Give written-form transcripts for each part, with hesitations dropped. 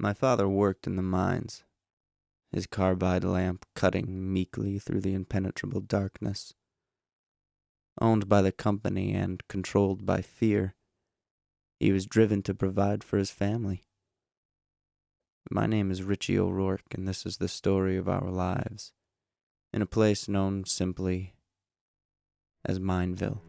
My father worked in the mines, his carbide lamp cutting meekly through the impenetrable darkness. Owned by the company and controlled by fear, he was driven to provide for his family. My name is Richie O'Rourke, and this is the story of our lives, in a place known simply as Mineville.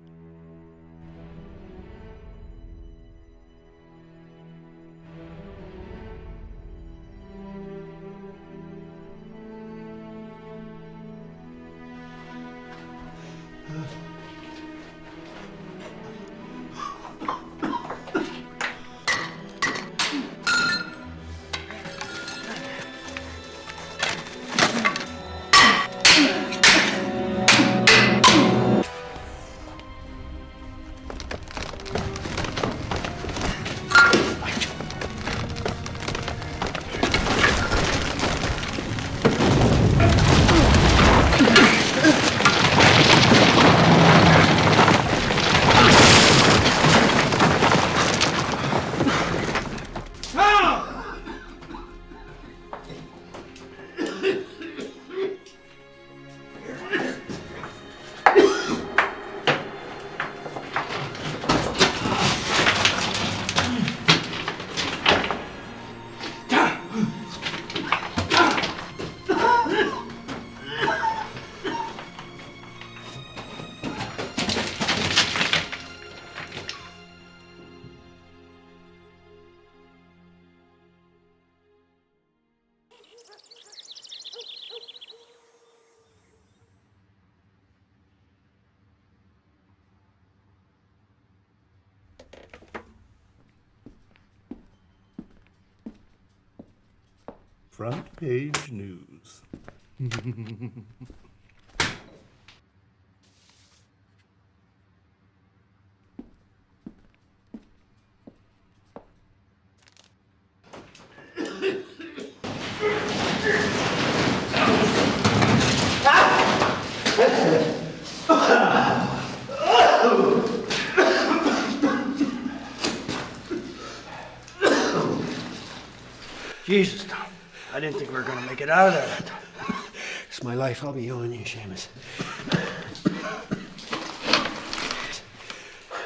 Front page news. Jesus, Tom. I didn't think we were going to make it out of there that time. It's my life. I'll be owing you, Seamus.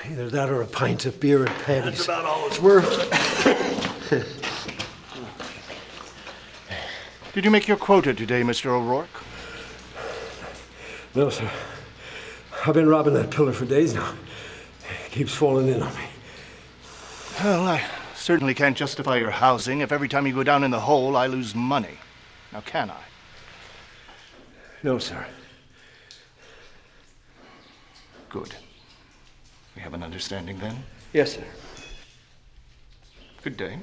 Either that or a pint of beer at Paddy's. That's about all it's worth. Did you make your quota today, Mr. O'Rourke? No, sir. I've been robbing that pillar for days now. It keeps falling in on me. Well, I certainly can't justify your housing if every time you go down in the hole, I lose money. Now, can I? No, sir. Good. We have an understanding then? Yes, sir. Good day.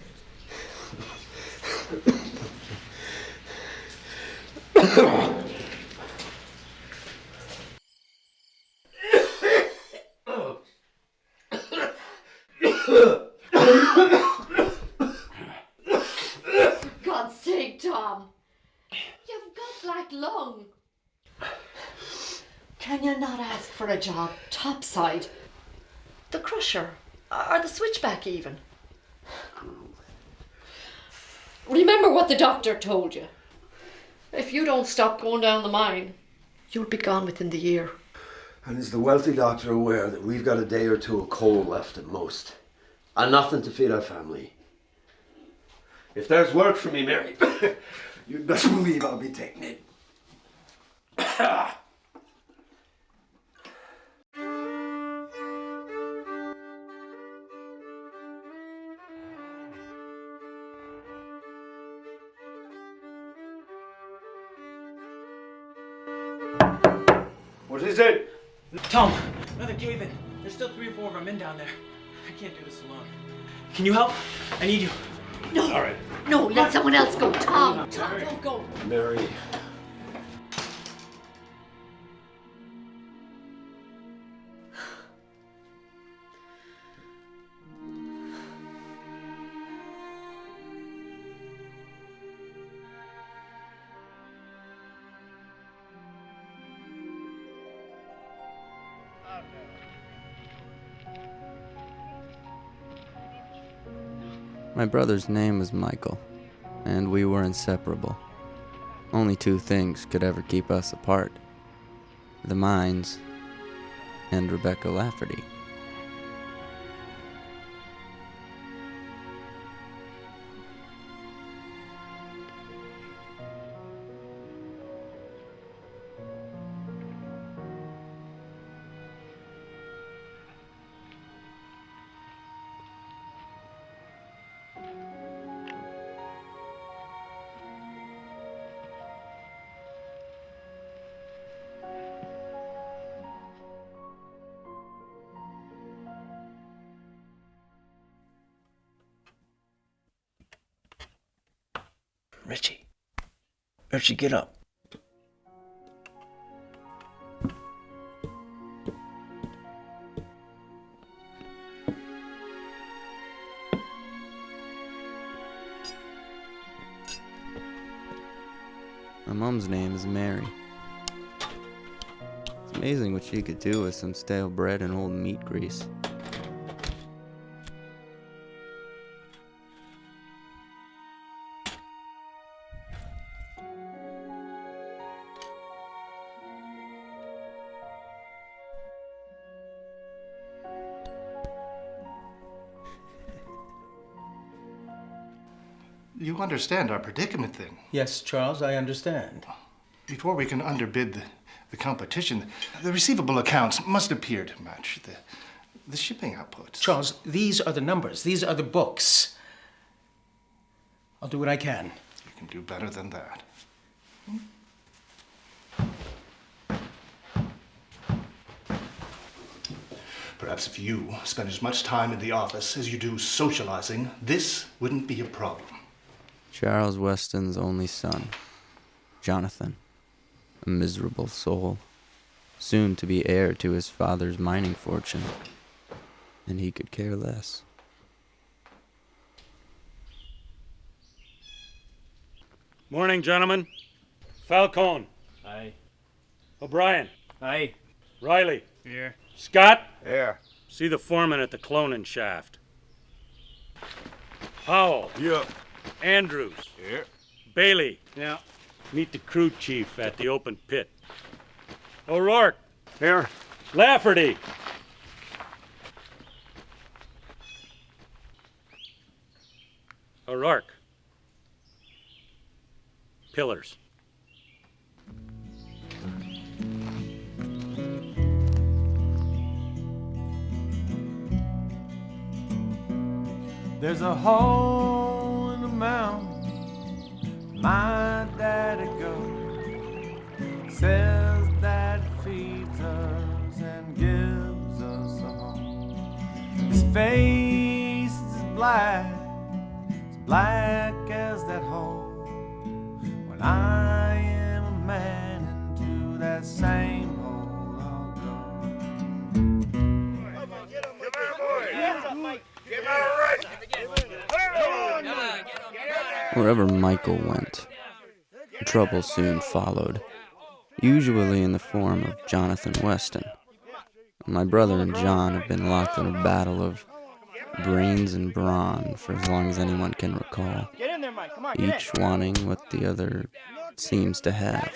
For God's sake, Tom. You've got black lung. Can you not ask for a job topside? The crusher, or the switchback even. Remember what the doctor told you. If you don't stop going down the mine, you'll be gone within the year. And is the wealthy doctor aware that we've got a day or two of coal left at most? And nothing to feed our family? If there's work for me, Mary, you'd best believe I'll be taking it. What is it? Tom, another cave-in. There's still 3 or 4 of our men down there. I can't do this alone. Can you help? I need you. No. All right. No, let someone else go. Tom, don't go. Mary. My brother's name was Michael. and we were inseparable. Only two things could ever keep us apart: the mines and Rebecca Lafferty. Richie, get up. My mom's name is Mary. It's amazing what she could do with some stale bread and old meat grease. You understand our predicament then? Yes, Charles, I understand. Before we can underbid the competition, the receivable accounts must appear to match the shipping outputs. Charles, these are the numbers. These are the books. I'll do what I can. You can do better than that. Perhaps if you spent as much time in the office as you do socializing, this wouldn't be a problem. Charles Weston's only son, Jonathan, a miserable soul, soon to be heir to his father's mining fortune, and he could care less. Morning, gentlemen. Falcone. Aye. O'Brien. Aye. Riley. Here. Scott. Here. See the foreman at the cloning shaft. Powell. Yeah. Andrews. Here. Bailey. Yeah. Meet the crew chief at the open pit. O'Rourke. Here. Lafferty. O'Rourke. Pillars. There's a hole in the mountain my daddy goes, says that it feeds us and gives us a home. His face is black as that hole. When I am a man, into that same hole I'll go. Wherever Michael went, trouble soon followed, usually in the form of Jonathan Weston. My brother and John have been locked in a battle of brains and brawn for as long as anyone can recall, each wanting what the other seems to have.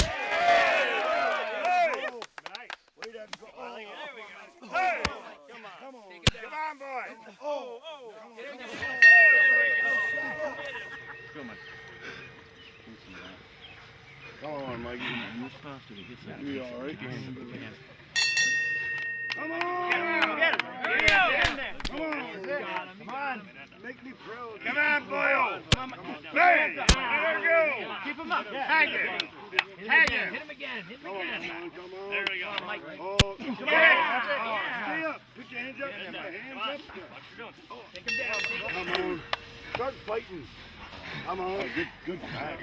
Come on, Mike. You all right? Come on! Get him! Come on! Come on! Make me proud. Come on, Boyle! Hey! There we go! Keep him up! Tag him! Tag him! Hit him again! Hit him again! Come on! There we go, Mike! Oh, come on! Stay up! Put your hands up! Hands up! Take him down! Come on! Start fighting! Come on! Good fight!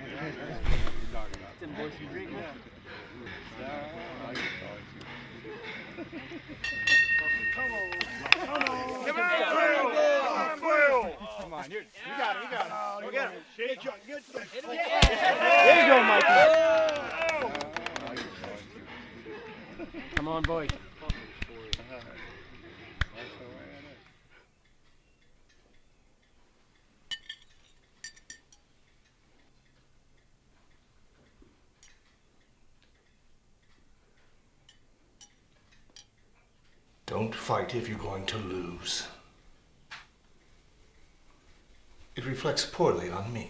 Them boys you drink now. Come on! Come on! Come on! You got it! You got it! Go get him! There you go, Mikey! Come on, boys! Don't fight if you're going to lose. It reflects poorly on me.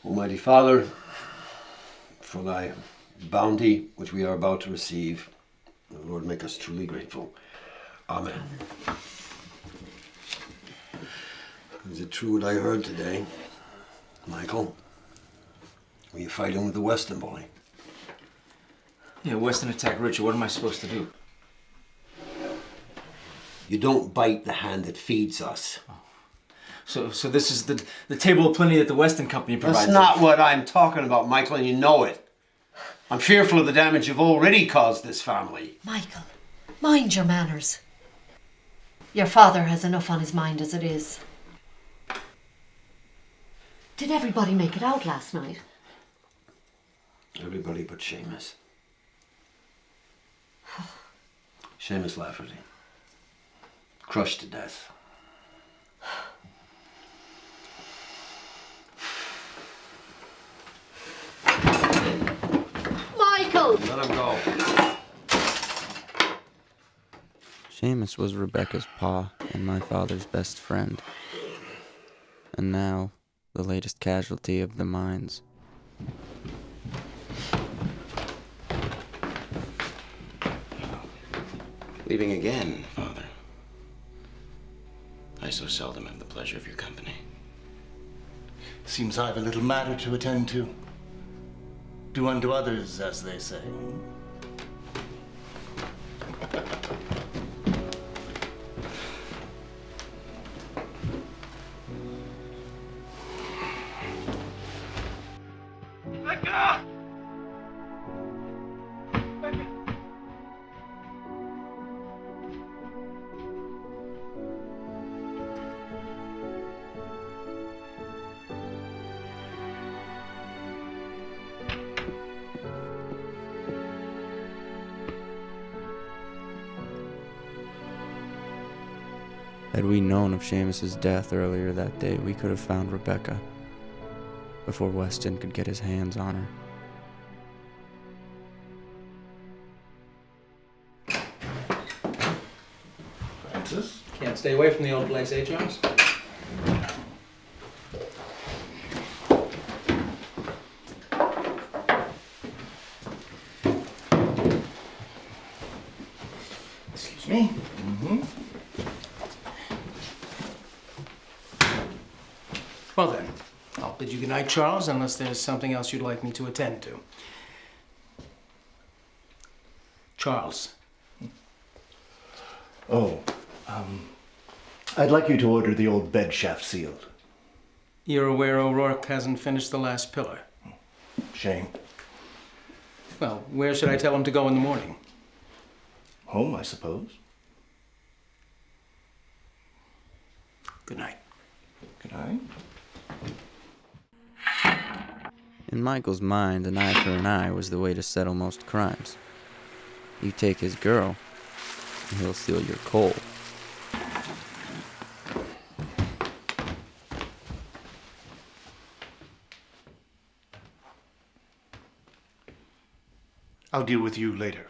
Almighty Father, for thy bounty which we are about to receive, Lord, make us truly grateful. Amen. Is it true what I heard today? Michael, were you fighting with the Weston boy? Yeah, Weston attacked Richard. What am I supposed to do? You don't bite the hand that feeds us. So this is the table of plenty that the Weston Company provides. That's not what I'm talking about, Michael, and you know it. I'm fearful of the damage you've already caused this family. Michael, mind your manners. Your father has enough on his mind as it is. Did everybody make it out last night? Everybody but Seamus. Seamus Lafferty. Crushed to death. Michael! Let him go. Seamus was Rebecca's pa and my father's best friend. And now, the latest casualty of the mines. Leaving again, Father. I so seldom have the pleasure of your company. Seems I've a little matter to attend to. Do unto others as they say. Had we known of Seamus's death earlier that day, we could have found Rebecca before Weston could get his hands on her. Francis? Can't stay away from the old place, eh, Charles? Excuse me. Well then, I'll bid you good night, Charles, unless there's something else you'd like me to attend to. Charles. Oh, I'd like you to order the old bed shaft sealed. You're aware O'Rourke hasn't finished the last pillar? Shame. Well, where should I tell him to go in the morning? Home, I suppose. Good night. Good night. In Michael's mind, an eye for an eye was the way to settle most crimes. You take his girl, and he'll steal your coal. I'll deal with you later.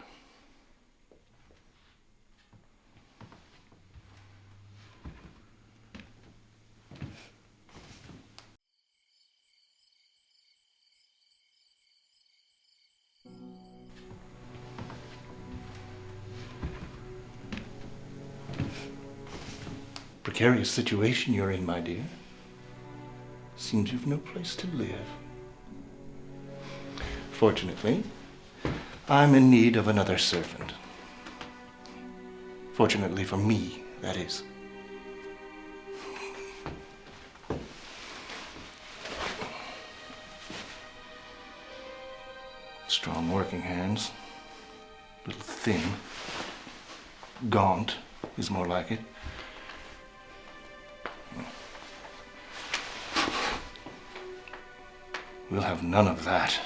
Precarious situation you're in, my dear. Seems you've no place to live. Unfortunately, I'm in need of another servant. Fortunately for me, that is. Strong working hands. A little thin. Gaunt is more like it. We'll have none of that.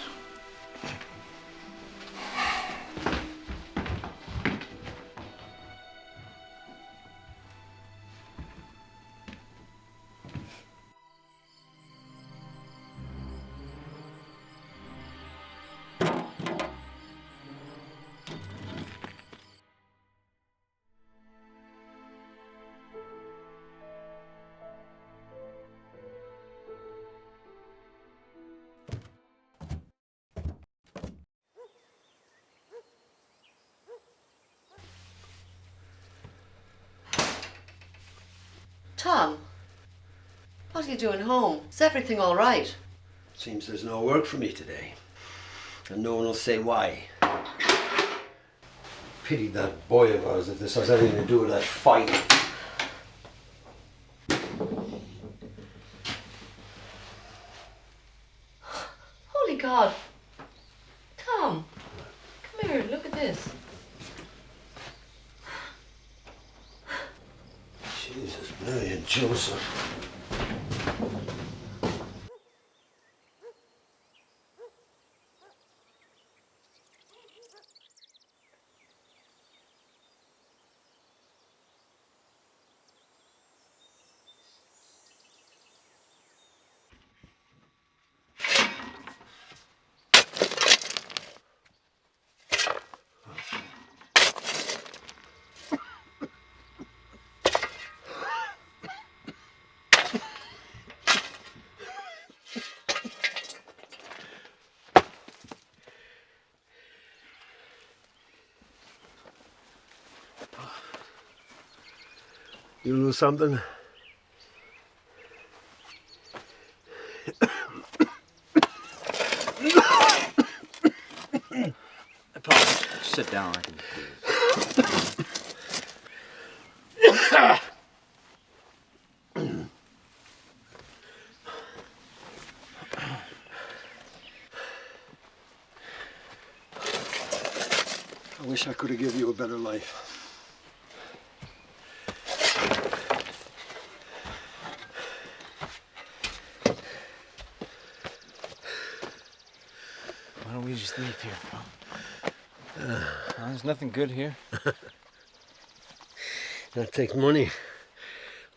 Tom, what are you doing home? Is everything all right? Seems there's no work for me today. And no one will say why. Pity that boy of ours if this has anything to do with that fight. Holy God. Tom, come here, look at this. Jesus, Mary and Joseph. You lose something? Sit down. I wish I could have given you a better life. Why don't we just leave here, Pop? There's nothing good here. That takes money.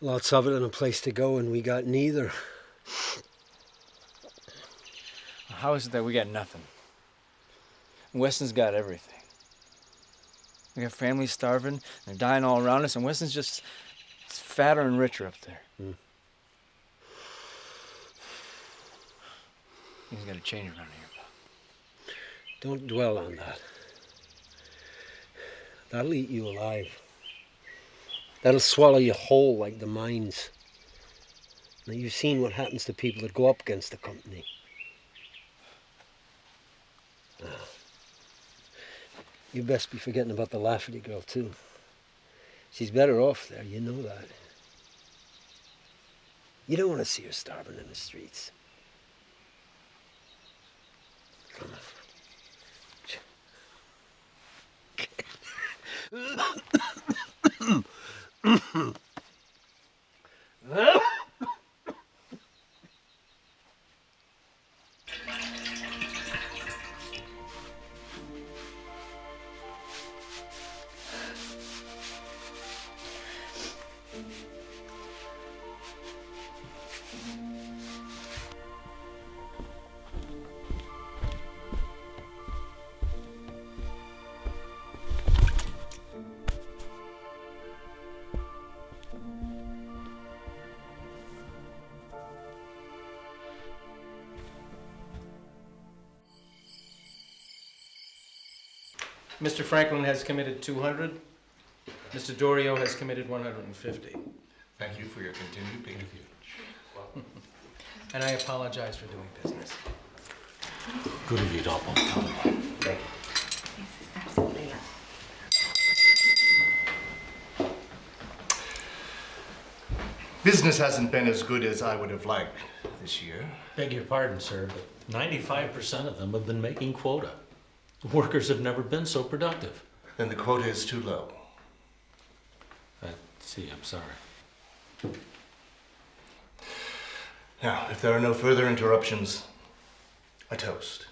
Lots of it and a place to go, and we got neither. How is it that we got nothing? Weston's got everything. We got families starving, and they're dying all around us, and Weston's just fatter and richer up there. Things got to change around here, Pop. Don't dwell on that. That'll eat you alive. That'll swallow you whole like the mines. Now, you've seen what happens to people that go up against the company. You best be forgetting about the Lafferty girl, too. She's better off there, you know that. You don't want to see her starving in the streets. Come on. Mr. Franklin has committed 200. Mr. Dorio has committed 150. Thank you for your continued patronage. And I apologize for doing business. Good of you, Doppel. Thank you. Absolutely. Business hasn't been as good as I would have liked this year. Beg your pardon, sir, but 95% of them have been making quota. Workers have never been so productive. Then the quota is too low. I see, I'm sorry. Now, if there are no further interruptions, a toast.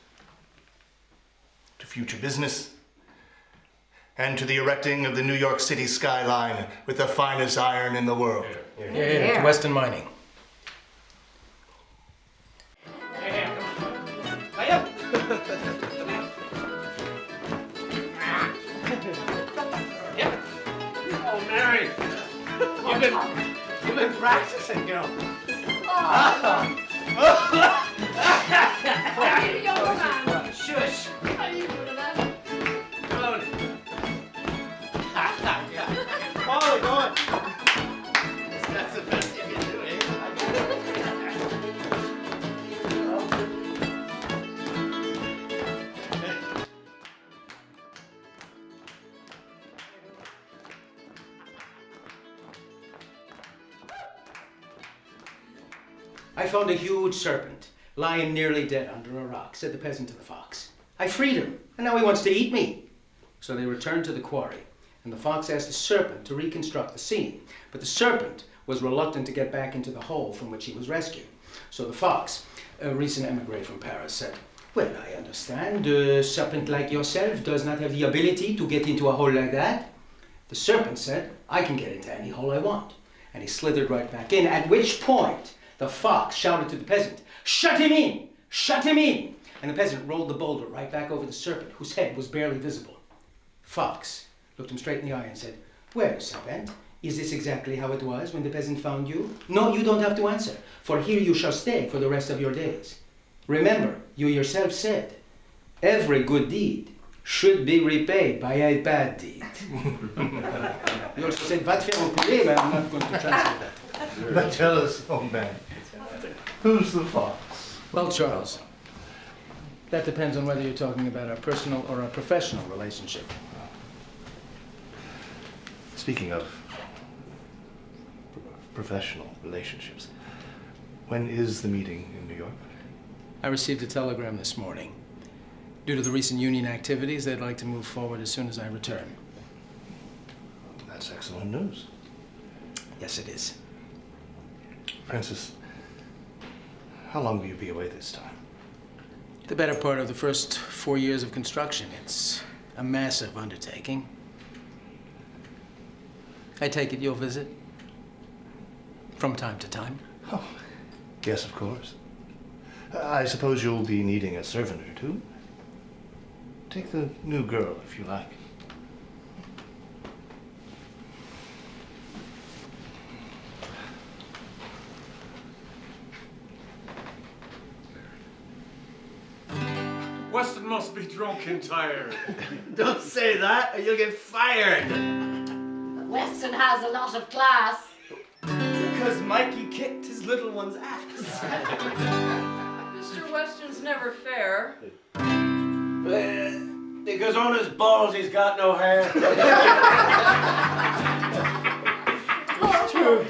To future business, and to the erecting of the New York City skyline with the finest iron in the world. Yeah, to Western Mining. Oh, Mary, you've been practicing, you know. Shush. How are you doing that? Good. Follow, go on. That's the best you can do, eh? I found a huge serpent lying nearly dead under a rock, said the peasant to the fox. I freed him, and now he wants to eat me. So they returned to the quarry, and the fox asked the serpent to reconstruct the scene. But the serpent was reluctant to get back into the hole from which he was rescued. So the fox, a recent emigre from Paris, said, well, I understand. A serpent like yourself does not have the ability to get into a hole like that. The serpent said, I can get into any hole I want. And he slithered right back in, at which point the fox shouted to the peasant, shut him in! Shut him in! And the peasant rolled the boulder right back over the serpent, whose head was barely visible. Fox looked him straight in the eye and said, well, serpent, is this exactly how it was when the peasant found you? No, you don't have to answer, for here you shall stay for the rest of your days. Remember, you yourself said, every good deed should be repaid by a bad deed. You also said, va te faire enculer, but I'm not going to translate that. But tell us, old man, who's the fox? Well, Charles, that depends on whether you're talking about a personal or a professional relationship. Speaking of professional relationships, when is the meeting in New York? I received a telegram this morning. Due to the recent union activities, they'd like to move forward as soon as I return. That's excellent news. Yes, it is. Francis, how long will you be away this time? The better part of the first 4 years of construction. It's a massive undertaking. I take it you'll visit? From time to time? Oh, yes, of course. I suppose you'll be needing a servant or two. Take the new girl, if you like. Weston must be drunk and tired. Don't say that or you'll get fired. Weston has a lot of class. Because Mikey kicked his little one's ass. Mr. Weston's never fair. Because on his balls he's got no hair. It's true.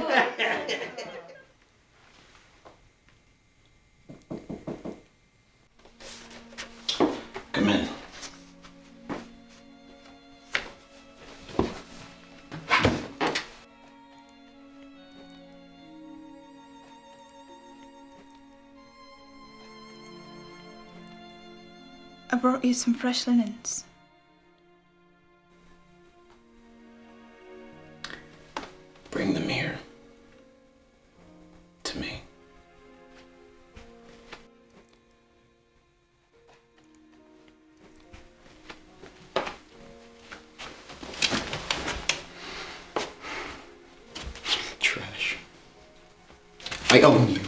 Come in. I brought you some fresh linens. Bring them here. To me. Trash. I own you.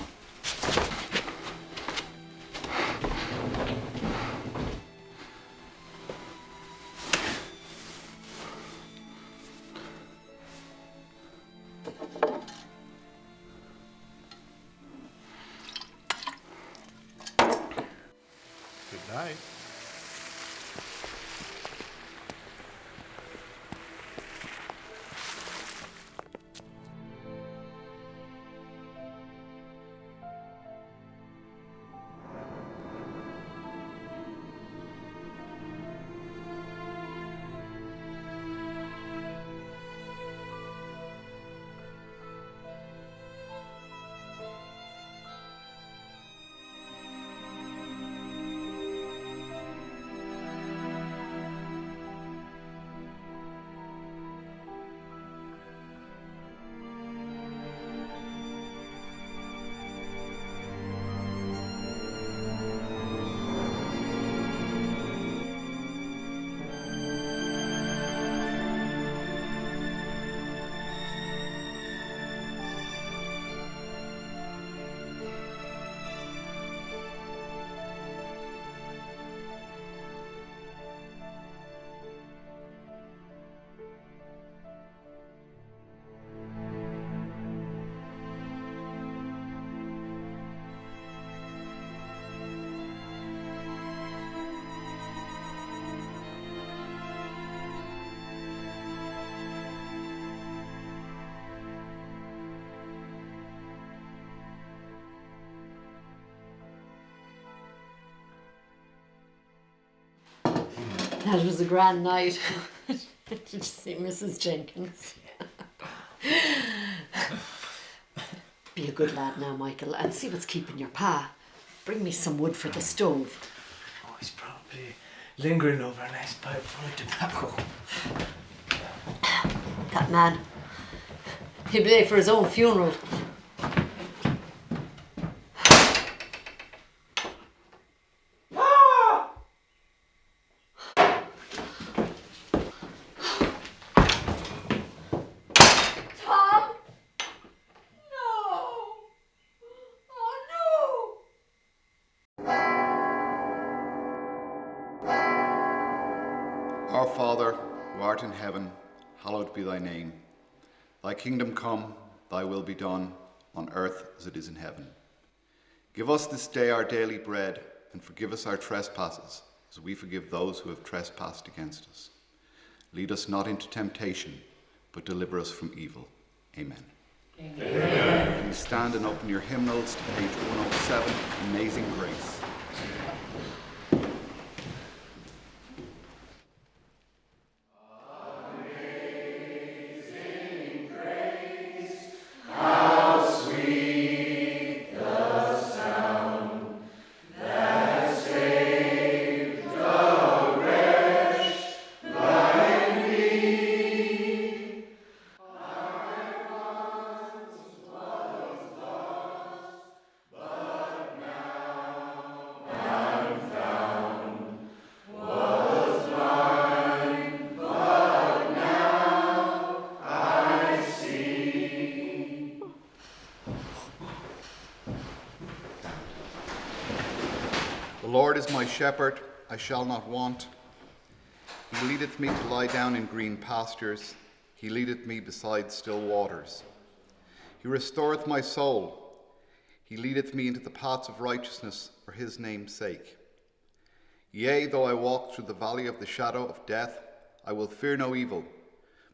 That was a grand night. Did you see Mrs. Jenkins? Be a good lad now, Michael, and see what's keeping your pa. Bring me some wood for the stove. Oh, he's probably lingering over a nice pipe full of tobacco. That man, he'll be late for his own funeral. Our Father, who art in heaven, hallowed be thy name. Thy kingdom come, thy will be done, on earth as it is in heaven. Give us this day our daily bread, and forgive us our trespasses, as we forgive those who have trespassed against us. Lead us not into temptation, but deliver us from evil. Amen. Amen. Please stand and open your hymnals to page 107, Amazing Grace. The Lord is my shepherd, I shall not want. He leadeth me to lie down in green pastures. He leadeth me beside still waters. He restoreth my soul. He leadeth me into the paths of righteousness for his name's sake. Yea, though I walk through the valley of the shadow of death, I will fear no evil,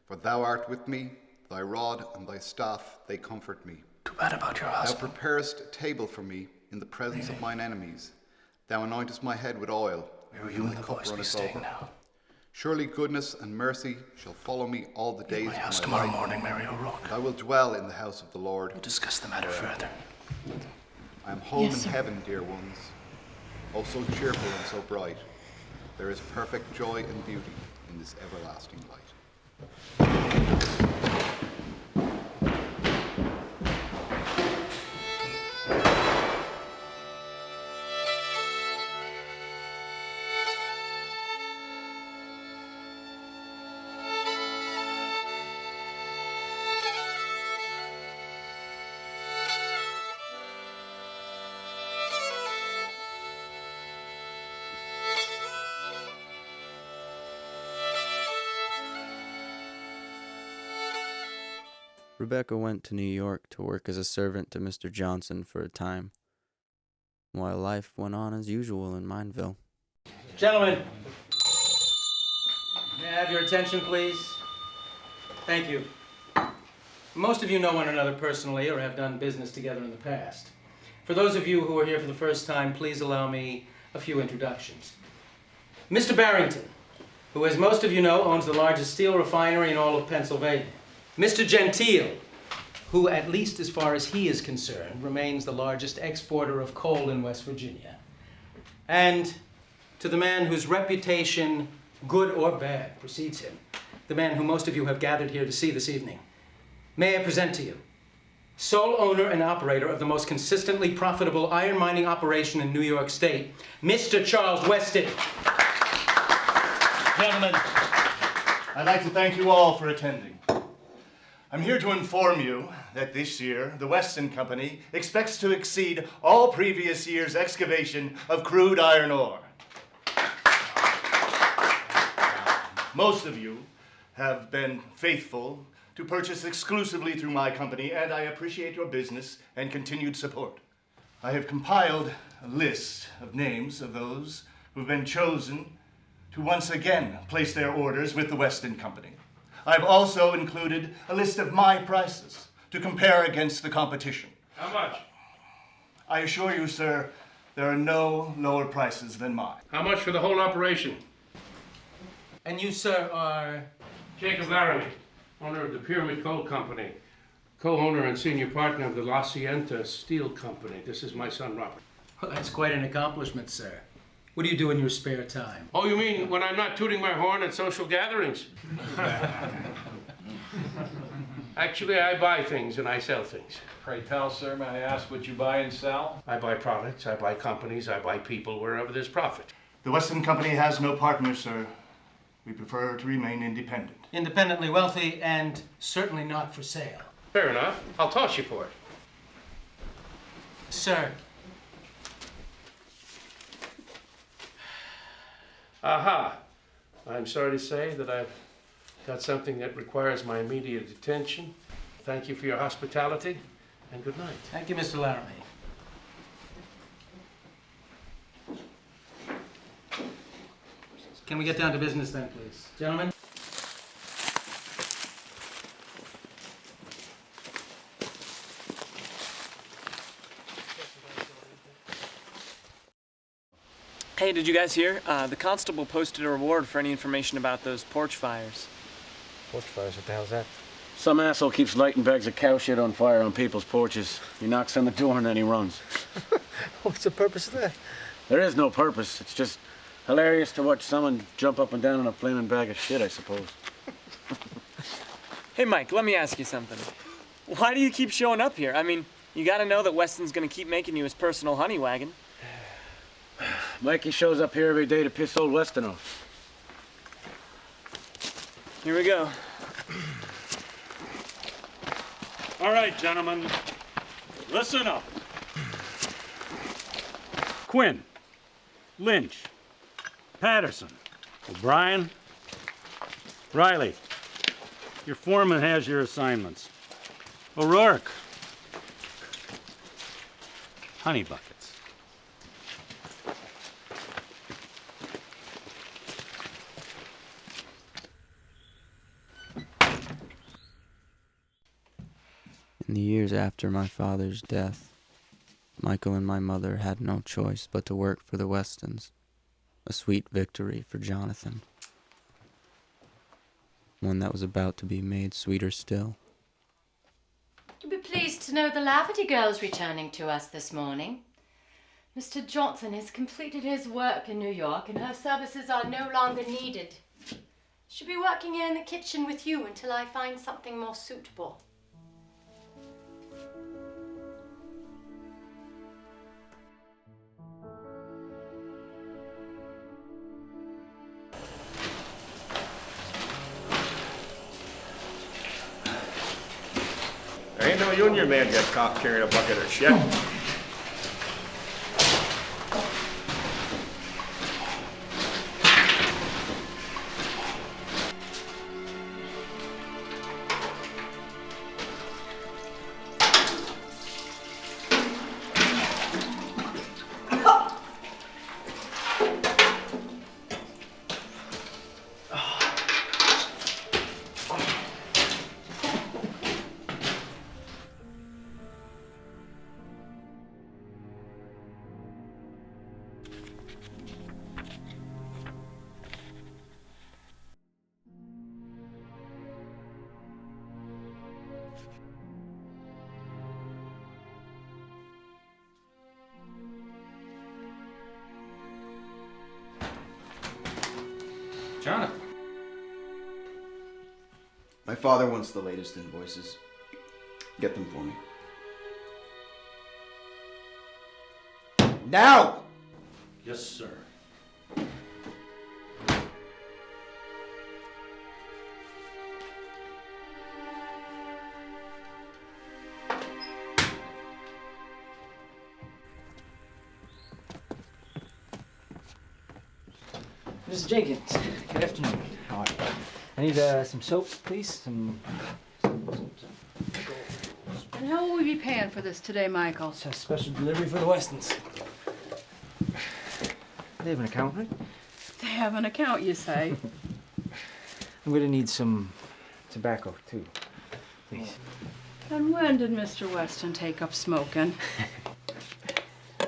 for thou art with me, thy rod and thy staff, they comfort me. Too bad about your husband. Thou preparest a table for me in the presence of mine enemies. Thou anointest my head with oil. Where will you and the boys be staying now? Surely goodness and mercy shall follow me all the days of my life. Tomorrow morning, Mary O'Rourke. I will dwell in the house of the Lord. We'll discuss the matter further. I am home in heaven, dear ones. Oh, so cheerful and so bright. There is perfect joy and beauty in this everlasting light. Rebecca went to New York to work as a servant to Mr. Johnson for a time, while life went on as usual in Mineville. Gentlemen, may I have your attention, please? Thank you. Most of you know one another personally or have done business together in the past. For those of you who are here for the first time, please allow me a few introductions. Mr. Barrington, who, as most of you know, owns the largest steel refinery in all of Pennsylvania. Mr. Gentile, who, at least as far as he is concerned, remains the largest exporter of coal in West Virginia. And to the man whose reputation, good or bad, precedes him, the man who most of you have gathered here to see this evening, may I present to you sole owner and operator of the most consistently profitable iron mining operation in New York State, Mr. Charles Weston. Gentlemen, I'd like to thank you all for attending. I'm here to inform you that this year, the Weston Company expects to exceed all previous years' excavation of crude iron ore. Most of you have been faithful to purchase exclusively through my company, and I appreciate your business and continued support. I have compiled a list of names of those who've been chosen to once again place their orders with the Weston Company. I've also included a list of my prices to compare against the competition. How much? I assure you, sir, there are no lower prices than mine. How much for the whole operation? And you, sir, are? Jacob Laramie, owner of the Pyramid Coal Company, co-owner and senior partner of the La Cienta Steel Company. This is my son, Robert. Well, that's quite an accomplishment, sir. What do you do in your spare time? Oh, you mean when I'm not tooting my horn at social gatherings? Actually, I buy things and I sell things. Pray tell, sir, may I ask what you buy and sell? I buy products, I buy companies, I buy people wherever there's profit. The Weston Company has no partners, sir. We prefer to remain independent. Independently wealthy and certainly not for sale. Fair enough. I'll toss you for it. Sir. Aha. I'm sorry to say that I've got something that requires my immediate attention. Thank you for your hospitality, and good night. Thank you, Mr. Laramie. Can we get down to business then, please? Gentlemen? Hey, did you guys hear? The constable posted a reward for any information about those porch fires. Porch fires? What the hell's that? Some asshole keeps lighting bags of cow shit on fire on people's porches. He knocks on the door and then he runs. What's the purpose of that? There is no purpose. It's just hilarious to watch someone jump up and down on a flaming bag of shit, I suppose. Hey, Mike, let me ask you something. Why do you keep showing up here? I mean, you gotta know that Weston's gonna keep making you his personal honey wagon. Mikey shows up here every day to piss old Weston off. Here we go. All right, gentlemen, listen up. Quinn, Lynch, Patterson, O'Brien, Riley, your foreman has your assignments. O'Rourke, honey buckets. In the years after my father's death, Michael and my mother had no choice but to work for the Westons, a sweet victory for Jonathan, one that was about to be made sweeter still. You'll be pleased to know the Lafferty girl's returning to us this morning. Mr. Johnson has completed his work in New York and her services are no longer needed. She'll be working here in the kitchen with you until I find something more suitable. There ain't no union man gets caught carrying a bucket of shit. Jonathan. My father wants the latest invoices. Get them for me. Now! Yes, sir. Mrs. Jenkins, good afternoon. How are you? I need some soap, please. Some. And how will we be paying for this today, Michael? It's a special delivery for the Westons. They have an account, right? They have an account, you say? I'm gonna need some tobacco, too. Please. And when did Mr. Weston take up smoking?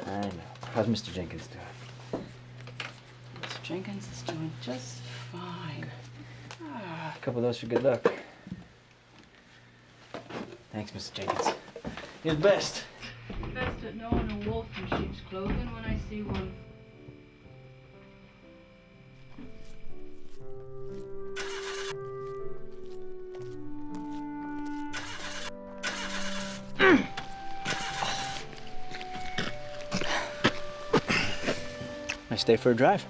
I know. How's Mr. Jenkins doing? Mr. Jenkins is doing just fine. A couple of those for good luck. Thanks, Mr. Jenkins. You're the best. Best at knowing a wolf in sheep's clothing when I see one. I stay for a drive.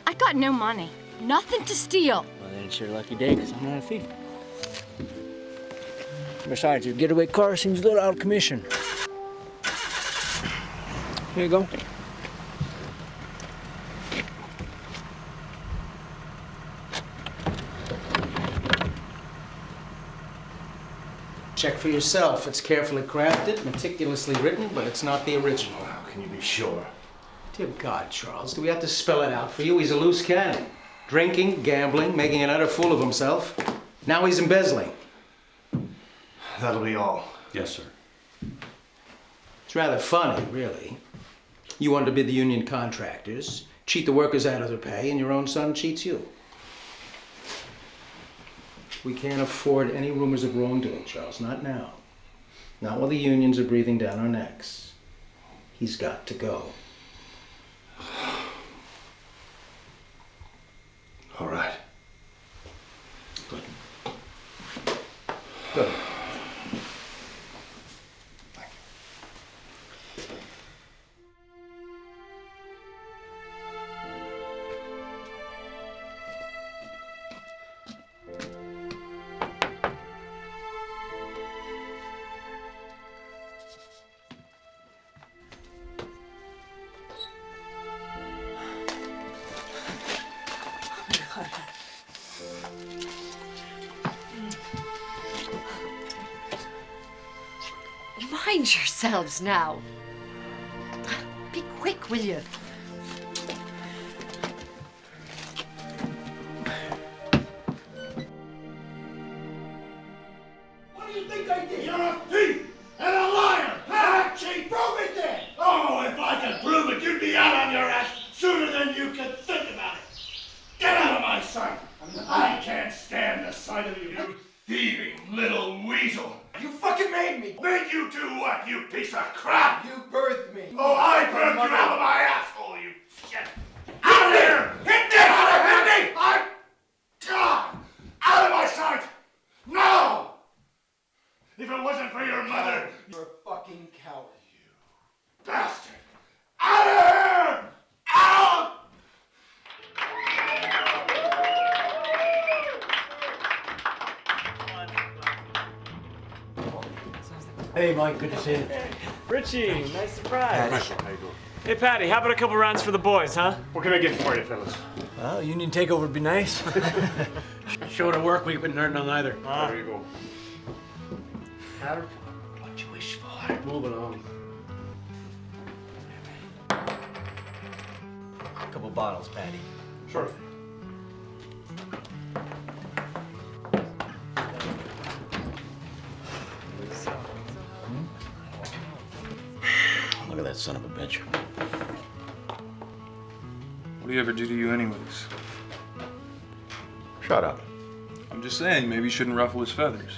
I got no money. Nothing to steal. Well, then it's your lucky day, because I'm not a thief. Besides, your getaway car seems a little out of commission. Here you go. Check for yourself. It's carefully crafted, meticulously written, but it's not the original. How can you be sure? Dear God, Charles, do we have to spell it out for you? He's a loose cannon. Drinking, gambling, making an utter fool of himself. Now he's embezzling. That'll be all. Yes, sir. It's rather funny, really. You want to be the union contractors, cheat the workers out of their pay, and your own son cheats you. We can't afford any rumors of wrongdoing, Charles. Not now. Not while the unions are breathing down our necks. He's got to go. All right. Good. Good. Mind yourselves now. Be quick, will you? What do you think I did? You're a thief and a liar and a cheat. Prove it then. Oh, if I could prove it, you'd be out on your ass sooner than you could think about it. Get out of my sight. I can't stand the sight of you. You thieving little weasel. You fucking made me. Made you do what, you piece of crap? You birthed me. Oh, I birthed you out of my asshole, you shit. Out of here! Get this out of me! I'm gone. Out of my sight. No! If it wasn't for your mother, you're a fucking coward. You bastard! Out of here! Out! Hey, Mike, good to see you. Richie, nice surprise. How you doing? Hey, Patty, how about a couple rounds for the boys, huh? What can I get for you, fellas? Well, union takeover would be nice. Short of work week, but none on either. There you go. Powder? What you wish for? Move along. A couple bottles, Patty. Sure. Look at that son of a bitch. What do you ever do to you anyways? Shut up. I'm just saying, maybe you shouldn't ruffle his feathers.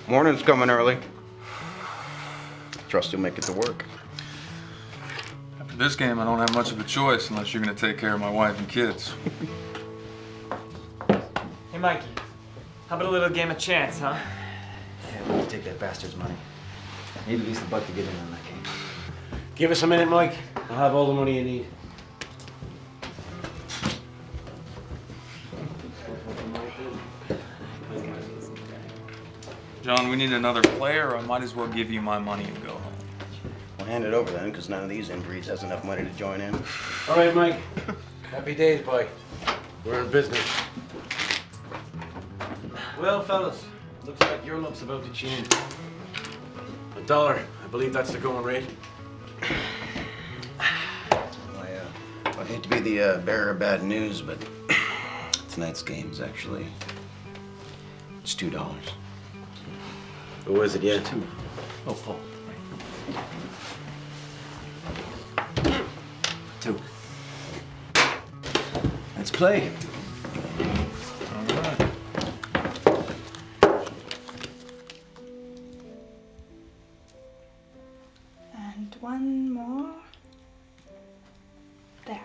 Morning's coming early. Trust you'll make it to work. After this game, I don't have much of a choice unless you're gonna take care of my wife and kids. Hey, Mikey, how about a little game of chance, huh? Yeah, we'll take that bastard's money. Need at least a buck to get in on that game. Give us a minute, Mike. I'll have all the money you need. John, we need another player, or I might as well give you my money and go home. Well, hand it over then, because none of these inbreeds has enough money to join in. All right, Mike. Happy days, boy. We're in business. Well, fellas, looks like your luck's about to change. $1, I believe that's the going rate. I hate to be the bearer of bad news, but tonight's game is actually, it's $2. Who is it, yeah? 2. Oh, Paul. 2. Let's play. All right. And one more. There.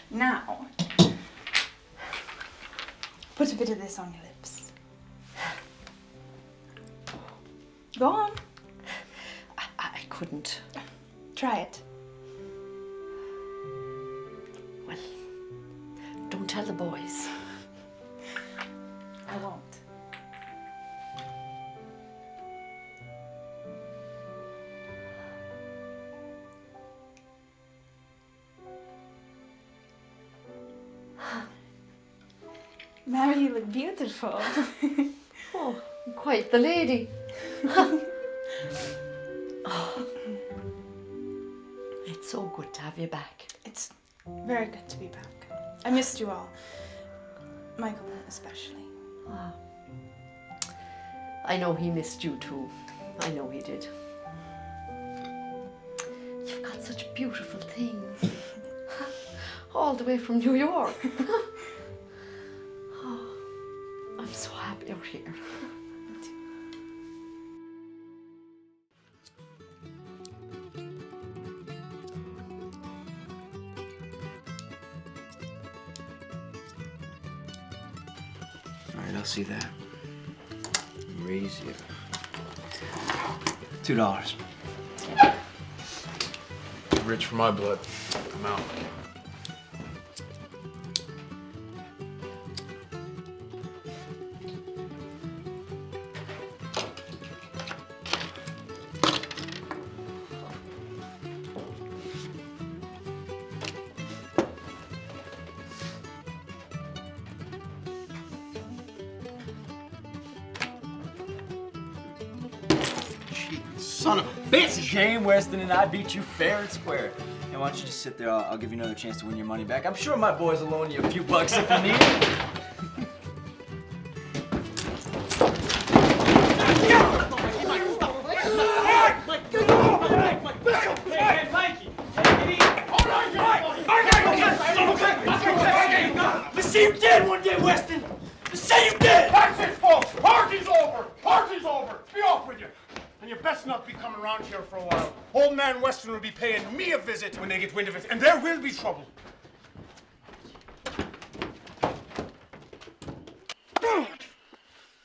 Now, put a bit of this on your lips. Go on. I couldn't. Try it. Well, don't tell the boys. I won't. Mary, you look beautiful. Oh, quite the lady. Oh, it's so good to have you back. It's very good to be back. I missed you all. Michael especially. Ah. I know he missed you too. I know he did. You've got such beautiful things. All the way from New York. Oh, I'm so happy you're here. All right, I'll see that. Raise you. $2. Rich for my blood. I'm out. Son of a bitch! Shame, Weston and I beat you fair and square. Hey, why don't you just sit there? I'll give you another chance to win your money back. I'm sure my boys will loan you a few bucks if you need it. Let's say you did one day, Weston! Let's say you did! That's it, folks! Party's over! Party's over! Be off with you! And you best not be coming around here for a while. Old man Weston will be paying me a visit when they get wind of it, and there will be trouble.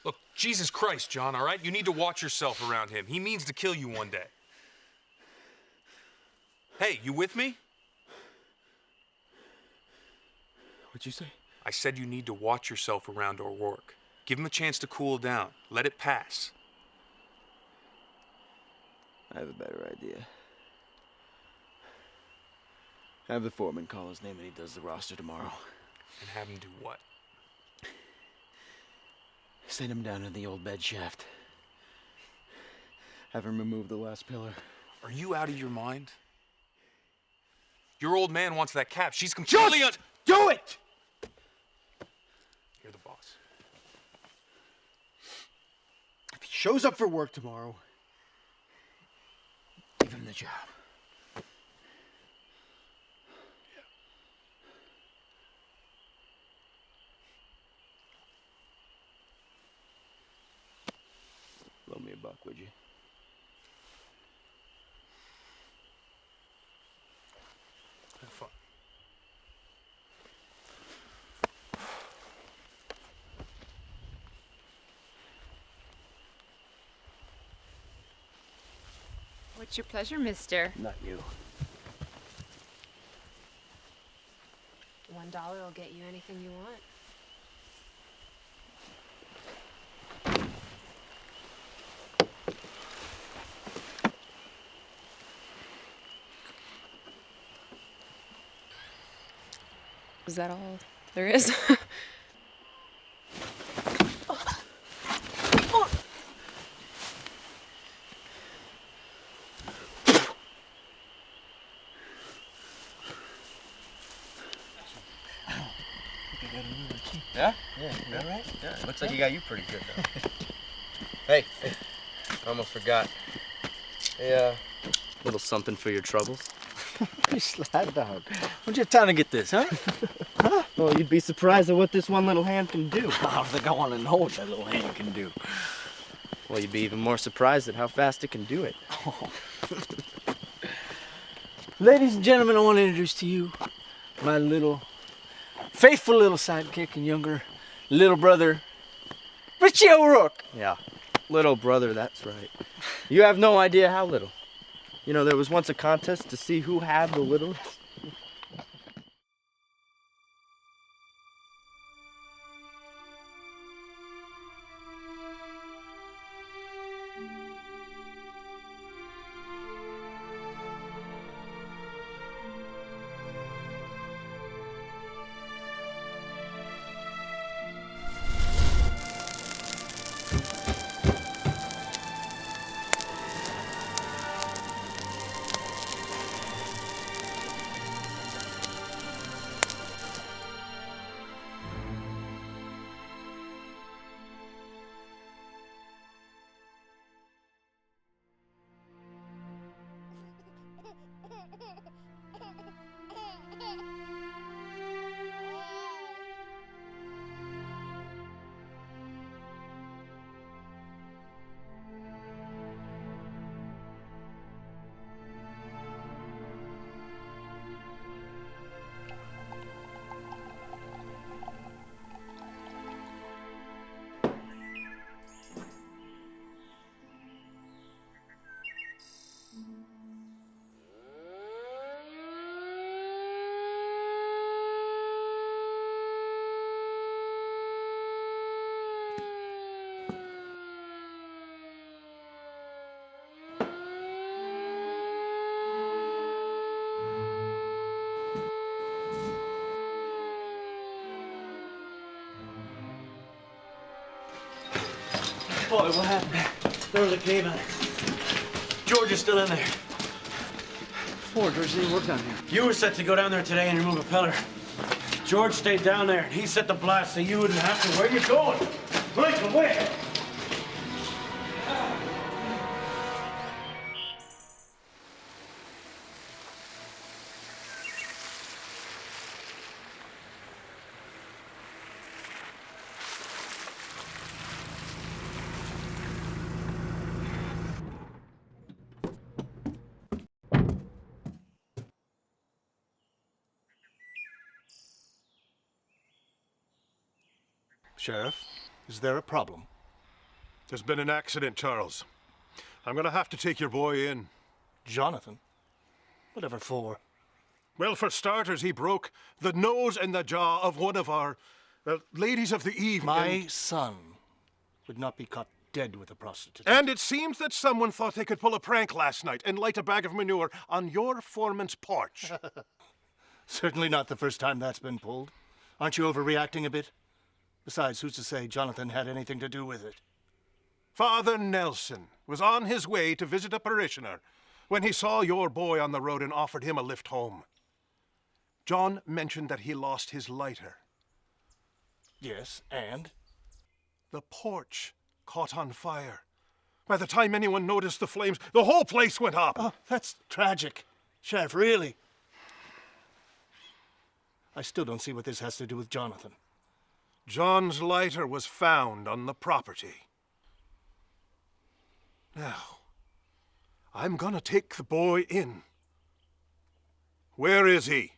Look, Jesus Christ, John, all right? You need to watch yourself around him. He means to kill you one day. Hey, you with me? What'd you say? I said you need to watch yourself around O'Rourke. Give him a chance to cool down. Let it pass. I have a better idea. Have the foreman call his name when he does the roster tomorrow. And have him do what? Send him down to the old bed shaft. Have him remove the last pillar. Are you out of your mind? Your old man wants that cap. She's completely Just do it! You're the boss. If he shows up for work tomorrow, give him the job. Loan me a buck, would you? Have fun. What's your pleasure, mister? Not you. $1 will get you anything you want. Is that all there is? Yeah? Yeah, you all right? Yeah, looks like you got you pretty good, though. Hey, I almost forgot. Hey, little something for your troubles. You slap dog. When'd you have time to get this, huh? Huh? Well, you'd be surprised at what this one little hand can do. I don't think I want to know what that little hand can do. Well, you'd be even more surprised at how fast it can do it. Ladies and gentlemen, I want to introduce to you my little, faithful little sidekick and younger little brother, Richie O'Rourke. Yeah, little brother, that's right. You have no idea how little. You know, there was once a contest to see who had the littlest. Boy, what happened? There was a cave on it. George is still in there. George didn't work down here. You were set to go down there today and remove a pillar. George stayed down there, and he set the blast so you wouldn't have to. Where you going? Michael, where? Sheriff, is there a problem? There's been an accident, Charles. I'm gonna have to take your boy in. Jonathan? Whatever for? Well, for starters, he broke the nose and the jaw of one of our ladies of the evening. My son would not be caught dead with a prostitute. And it seems that someone thought they could pull a prank last night and light a bag of manure on your foreman's porch. Certainly not the first time that's been pulled. Aren't you overreacting a bit? Besides, who's to say Jonathan had anything to do with it? Father Nelson was on his way to visit a parishioner when he saw your boy on the road and offered him a lift home. John mentioned that he lost his lighter. Yes, and? The porch caught on fire. By the time anyone noticed the flames, the whole place went up. Oh, that's tragic. Sheriff, really? I still don't see what this has to do with Jonathan. John's lighter was found on the property. Now, I'm gonna take the boy in. Where is he?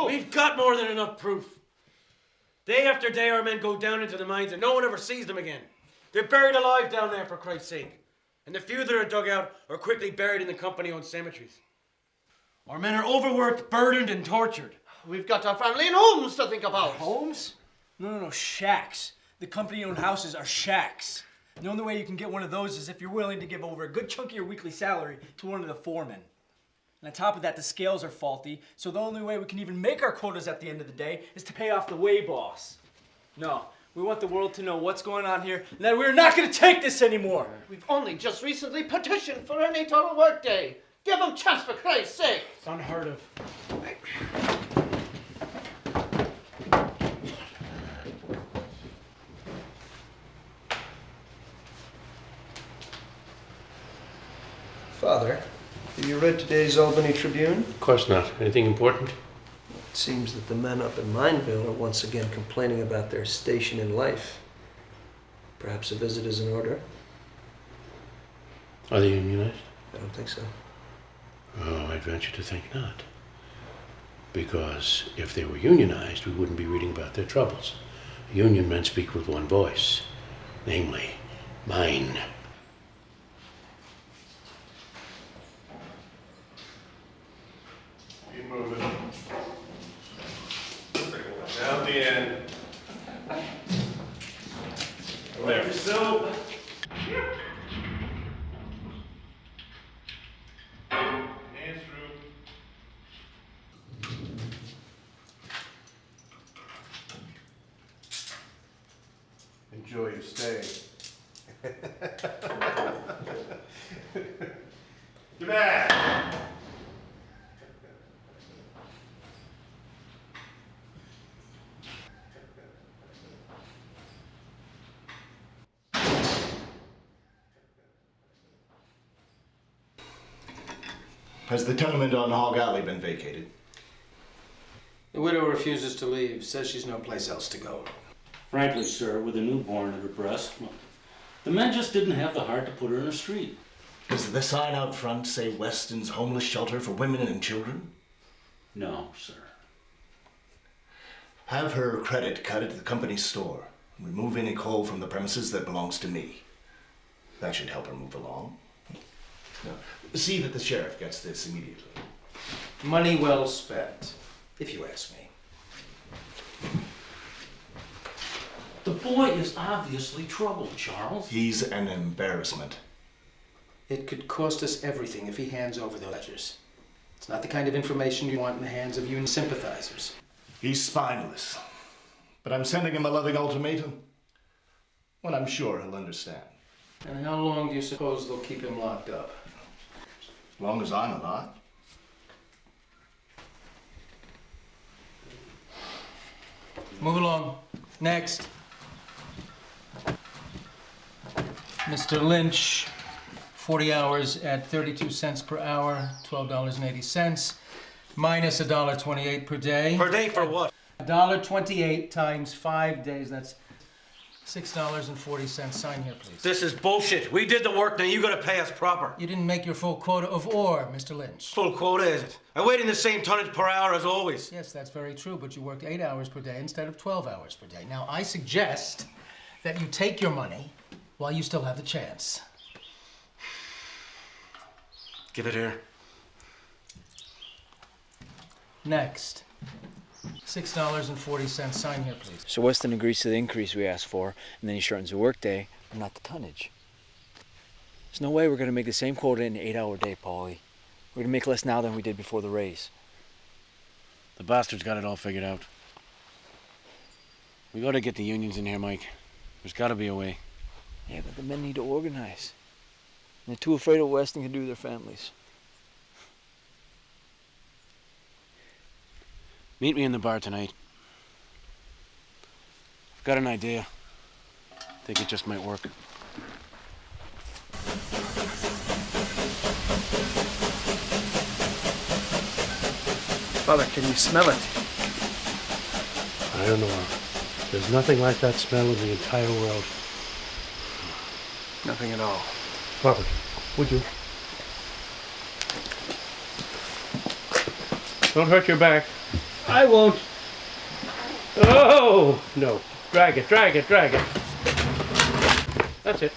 We've got more than enough proof. Day after day, our men go down into the mines and no one ever sees them again. They're buried alive down there, for Christ's sake. And the few that are dug out are quickly buried in the company-owned cemeteries. Our men are overworked, burdened, and tortured. We've got our family and homes to think about. Homes? No, shacks. The company-owned houses are shacks. The only way you can get one of those is if you're willing to give over a good chunk of your weekly salary to one of the foremen. And on top of that, the scales are faulty, so the only way we can even make our quotas at the end of the day is to pay off the way boss. No, we want the world to know what's going on here and that we're not going to take this anymore. We've only just recently petitioned for an 8-hour workday. Give them chance, for Christ's sake. It's unheard of. Father, have you read today's Albany Tribune? Of course not. Anything important? It seems that the men up in Mineville are once again complaining about their station in life. Perhaps a visit is in order? Are they unionized? I don't think so. Oh, I'd venture to think not. Because if they were unionized, we wouldn't be reading about their troubles. Union men speak with one voice, namely, mine. Keep moving. Down the end. There. So. Hands through. Enjoy your stay. Get back. Has the tenement on Hog Alley been vacated? The widow refuses to leave, says she's no place else to go. Frankly, sir, with a newborn at her breast, the men just didn't have the heart to put her in the street. Does the sign out front say Weston's Homeless Shelter for Women and Children? No, sir. Have her credit cut at the company store and remove any coal from the premises that belongs to me. That should help her move along. Now, see that the sheriff gets this immediately. Money well spent, if you ask me. The boy is obviously troubled, Charles. He's an embarrassment. It could cost us everything if he hands over the ledgers. It's not the kind of information you want in the hands of union sympathizers. He's spineless. But I'm sending him a loving ultimatum. Well, I'm sure he'll understand. And how long do you suppose they'll keep him locked up? As long as I'm alive. Move along. Next. Mr. Lynch, 40 hours at 32 cents per hour, $12.80, minus $1.28 per day. Per day for what? $1.28 times 5 days, that's $6.40. Sign here, please. This is bullshit. We did the work, now you gotta pay us proper. You didn't make your full quota of ore, Mr. Lynch. Full quota, is it? I weighed in the same tonnage per hour as always. Yes, that's very true, but you worked 8 hours per day instead of 12 hours per day. Now, I suggest that you take your money while you still have the chance. Give it here. Next. $6.40. Sign here, please. So Weston agrees to the increase we asked for, and then he shortens the workday, but not the tonnage. There's no way we're going to make the same quota in an 8-hour day, Paulie. We're going to make less now than we did before the raise. The bastard's got it all figured out. We gotta get the unions in here, Mike. There's gotta be a way. Yeah, but the men need to organize. And they're too afraid of what Weston can do to their families. Meet me in the bar tonight. I've got an idea. Think it just might work. Father, can you smell it? I don't know. There's nothing like that smell in the entire world. Nothing at all. Robert, would you? Don't hurt your back. I won't. Oh, no. Drag it, drag it, drag it. That's it.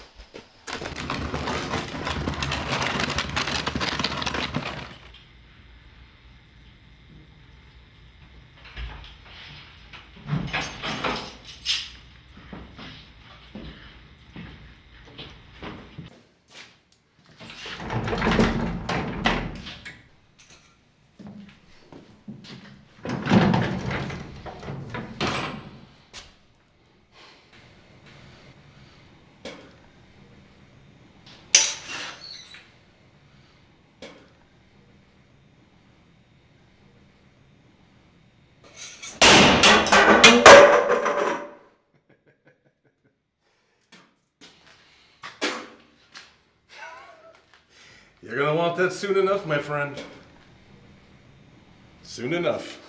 You're gonna want that soon enough, my friend. Soon enough.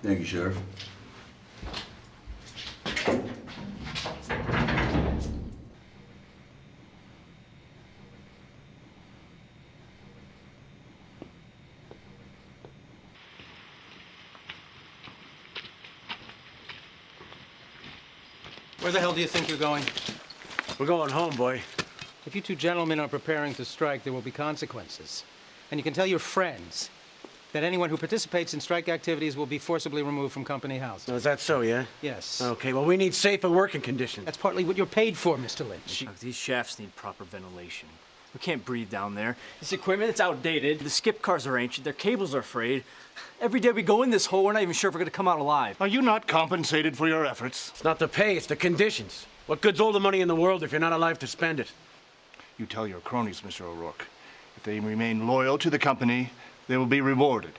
Thank you, Sheriff. Where the hell do you think you're going? We're going home, boy. If you two gentlemen are preparing to strike, there will be consequences. And you can tell your friends that anyone who participates in strike activities will be forcibly removed from company house. Oh, is that so, yeah? Yes. Okay, well, we need safer working conditions. That's partly what you're paid for, Mr. Lynch. Look, these shafts need proper ventilation. We can't breathe down there. This equipment, it's outdated. The skip cars are ancient. Their cables are frayed. Every day we go in this hole, we're not even sure if we're going to come out alive. Are you not compensated for your efforts? It's not the pay, it's the conditions. What good's all the money in the world if you're not alive to spend it? You tell your cronies, Mr. O'Rourke. If they remain loyal to the company, they will be rewarded.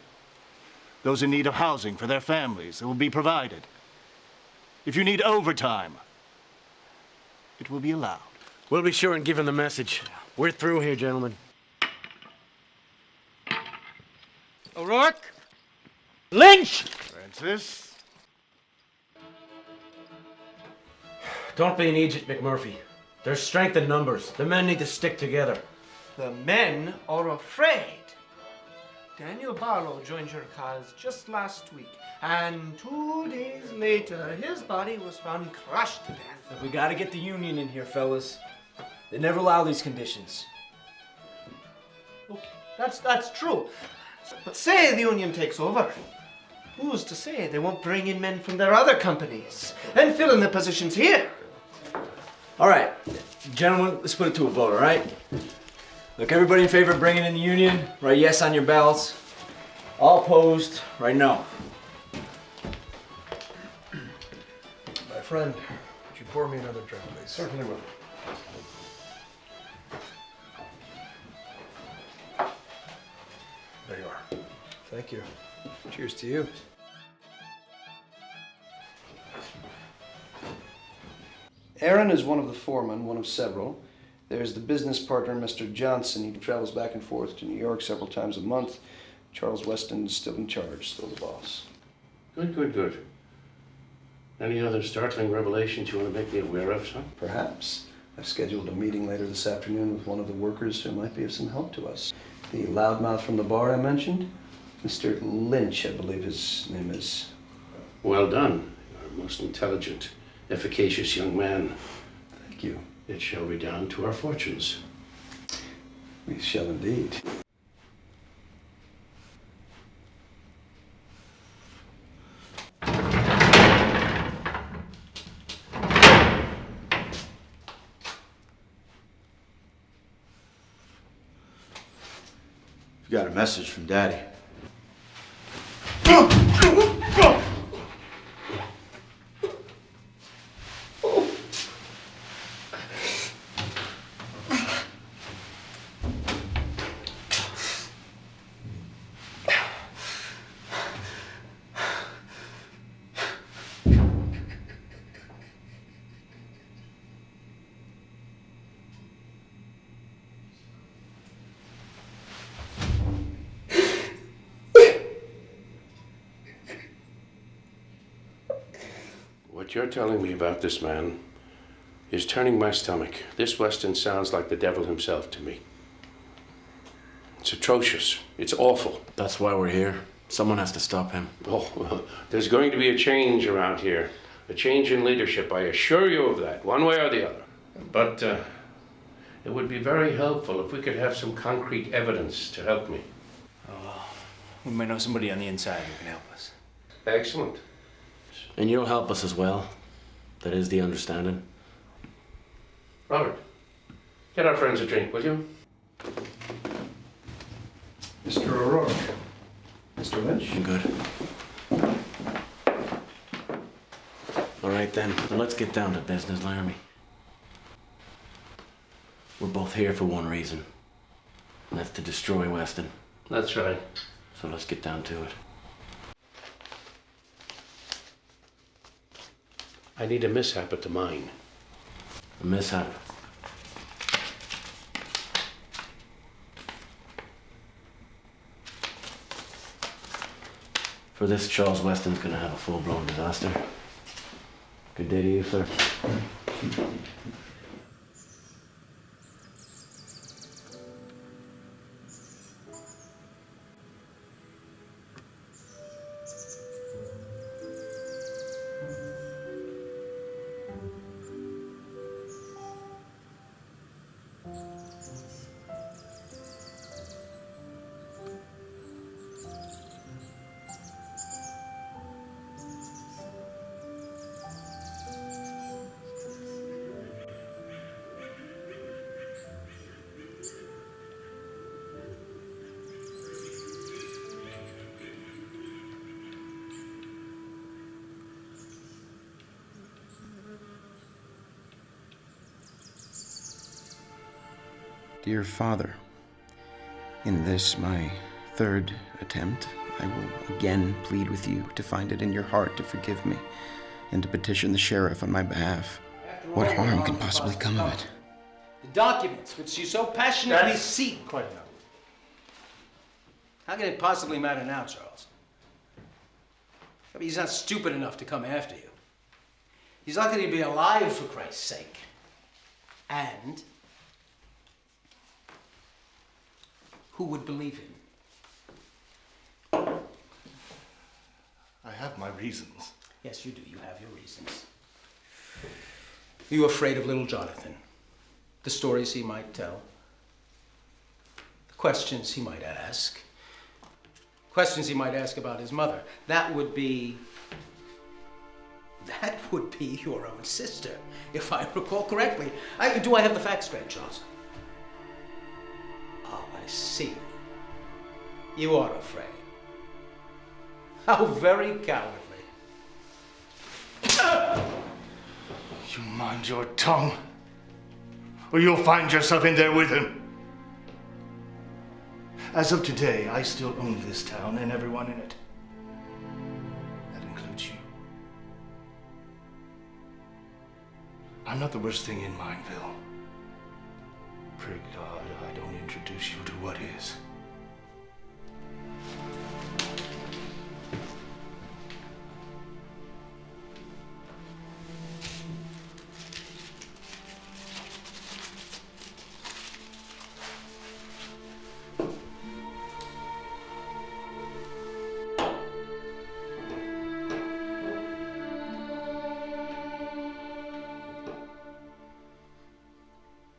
Those in need of housing for their families, it will be provided. If you need overtime, it will be allowed. We'll be sure and give him the message. We're through here, gentlemen. O'Rourke! Lynch! Francis? Don't be an Egypt, McMurphy. There's strength in numbers. The men need to stick together. The men are afraid. Daniel Barlow joined your cause just last week, and 2 days later, his body was found crushed to death. We gotta get the union in here, fellas. They never allow these conditions. Okay, that's true. But say the union takes over. Who's to say they won't bring in men from their other companies and fill in the positions here? All right, gentlemen, let's put it to a vote, all right? Look, everybody in favor of bringing in the union, write yes on your ballots. All opposed, write no. My friend, would you pour me another drink, please? Certainly will. There you are. Thank you. Cheers to you. Aaron is one of the foremen, one of several. There's the business partner, Mr. Johnson. He travels back and forth to New York several times a month. Charles Weston is still in charge, still the boss. Good, good, good. Any other startling revelations you want to make me aware of, son? Perhaps. I've scheduled a meeting later this afternoon with one of the workers who might be of some help to us. The loudmouth from the bar I mentioned, Mr. Lynch, I believe his name is. Well done. You're a most intelligent, efficacious young man. Thank you. It shall be down to our fortunes. We shall indeed. You got a message from Daddy. What you're telling me about this man is turning my stomach. This Weston sounds like the devil himself to me. It's atrocious. It's awful. That's why we're here. Someone has to stop him. Oh, there's going to be a change around here. A change in leadership, I assure you of that, one way or the other. But it would be very helpful if we could have some concrete evidence to help me. Oh, well, we might know somebody on the inside who can help us. Excellent. And you'll help us as well. That is the understanding. Robert, get our friends a drink, will you? Mr. O'Rourke. Mr. Lynch? I'm good. All right then, well, let's get down to business, Laramie. We're both here for one reason, and that's to destroy Weston. That's right. So let's get down to it. I need a mishap at the mine. A mishap? For this, Charles Weston's gonna have a full-blown disaster. Good day to you, sir. Dear Father, in this, my third attempt, I will again plead with you to find it in your heart to forgive me and to petition the sheriff on my behalf. What harm can possibly come of it? The documents which you so passionately seek. Quite enough. How can it possibly matter now, Charles? I mean, he's not stupid enough to come after you. He's lucky to be alive, for Christ's sake. And who would believe him? I have my reasons. Yes, you do. You have your reasons. Are you afraid of little Jonathan? The stories he might tell? The questions he might ask? Questions he might ask about his mother? That would be your own sister, if I recall correctly. Do I have the facts straight, Charles? Oh, I see. You are afraid. How very cowardly. You mind your tongue, or you'll find yourself in there with him. As of today, I still own this town and everyone in it. That includes you. I'm not the worst thing in Mineville. Pray God I don't introduce you to what is.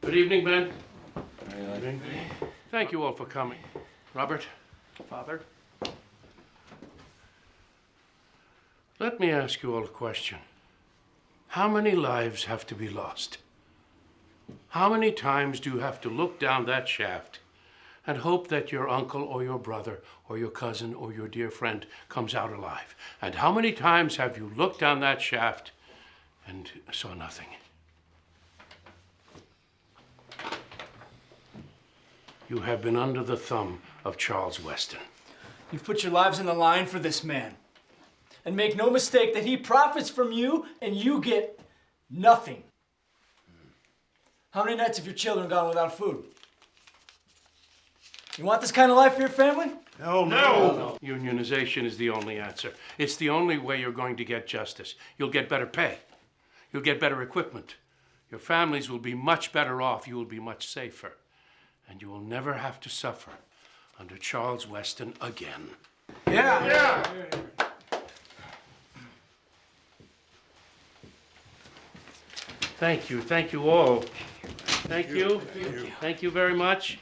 Good evening, Ben. Good evening. Thank you all for coming. Robert, Father. Let me ask you all a question. How many lives have to be lost? How many times do you have to look down that shaft and hope that your uncle or your brother or your cousin or your dear friend comes out alive? And how many times have you looked down that shaft and saw nothing? You have been under the thumb of Charles Weston. You've put your lives on the line for this man. And make no mistake that he profits from you and you get nothing. How many nights have your children gone without food? You want this kind of life for your family? No. Unionization is the only answer. It's the only way you're going to get justice. You'll get better pay. You'll get better equipment. Your families will be much better off. You will be much safer. And you will never have to suffer under Charles Weston again. Yeah. Thank you. Thank you all. Thank you. Thank you very much.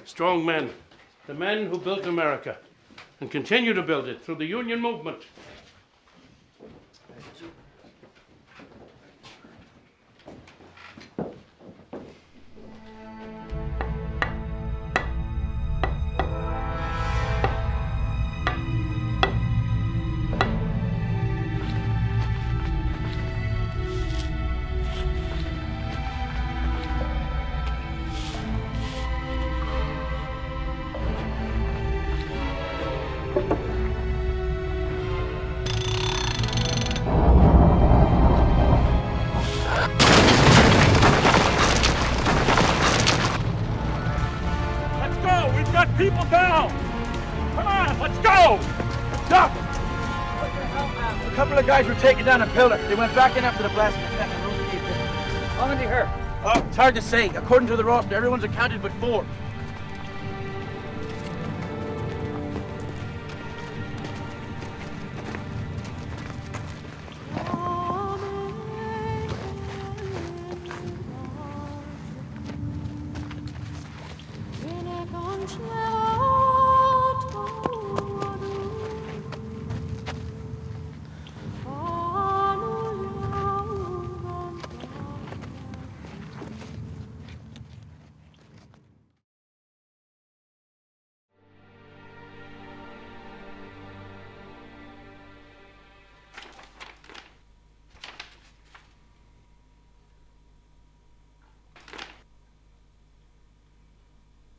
Strong men. The men who built America and continue to build it through the Union movement. People down! Come on, let's go! Duck! A couple of guys were taken down a pillar. They went back in after the blast. How many hurt? It's hard to say. According to the roster, everyone's accounted but 4.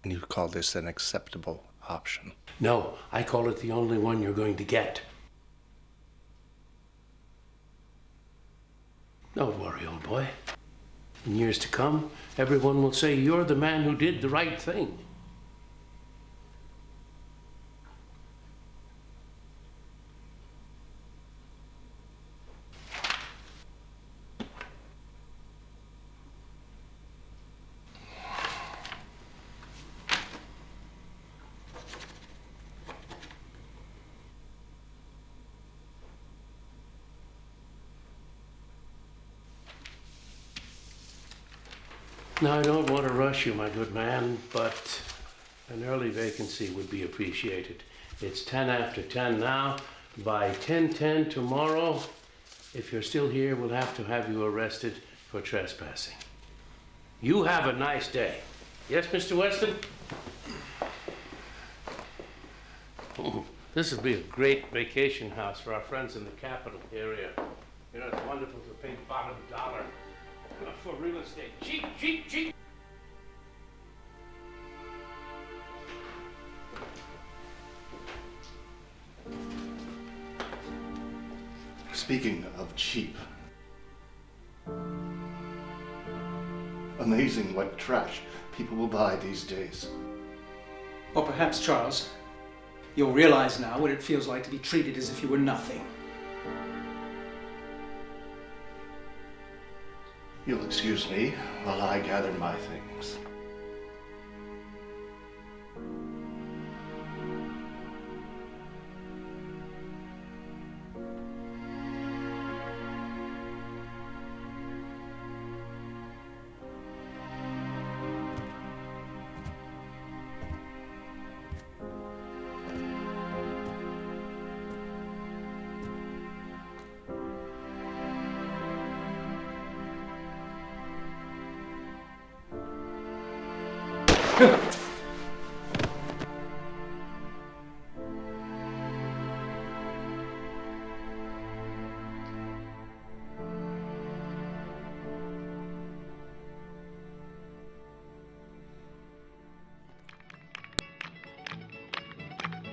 And you call this an acceptable option? No, I call it the only one you're going to get. Don't worry, old boy. In years to come, everyone will say you're the man who did the right thing. Now, I don't want to rush you, my good man, but an early vacancy would be appreciated. It's 10 after 10 now. By 10:10 tomorrow, if you're still here, we'll have to have you arrested for trespassing. You have a nice day. Yes, Mr. Weston? Oh, this would be a great vacation house for our friends in the capital area. You know, it's wonderful to pay bottom dollar for real estate. Cheap, cheap, cheap. Speaking of cheap, amazing what trash people will buy these days. Or perhaps, Charles, you'll realize now what it feels like to be treated as if you were nothing. You'll excuse me while I gather my things.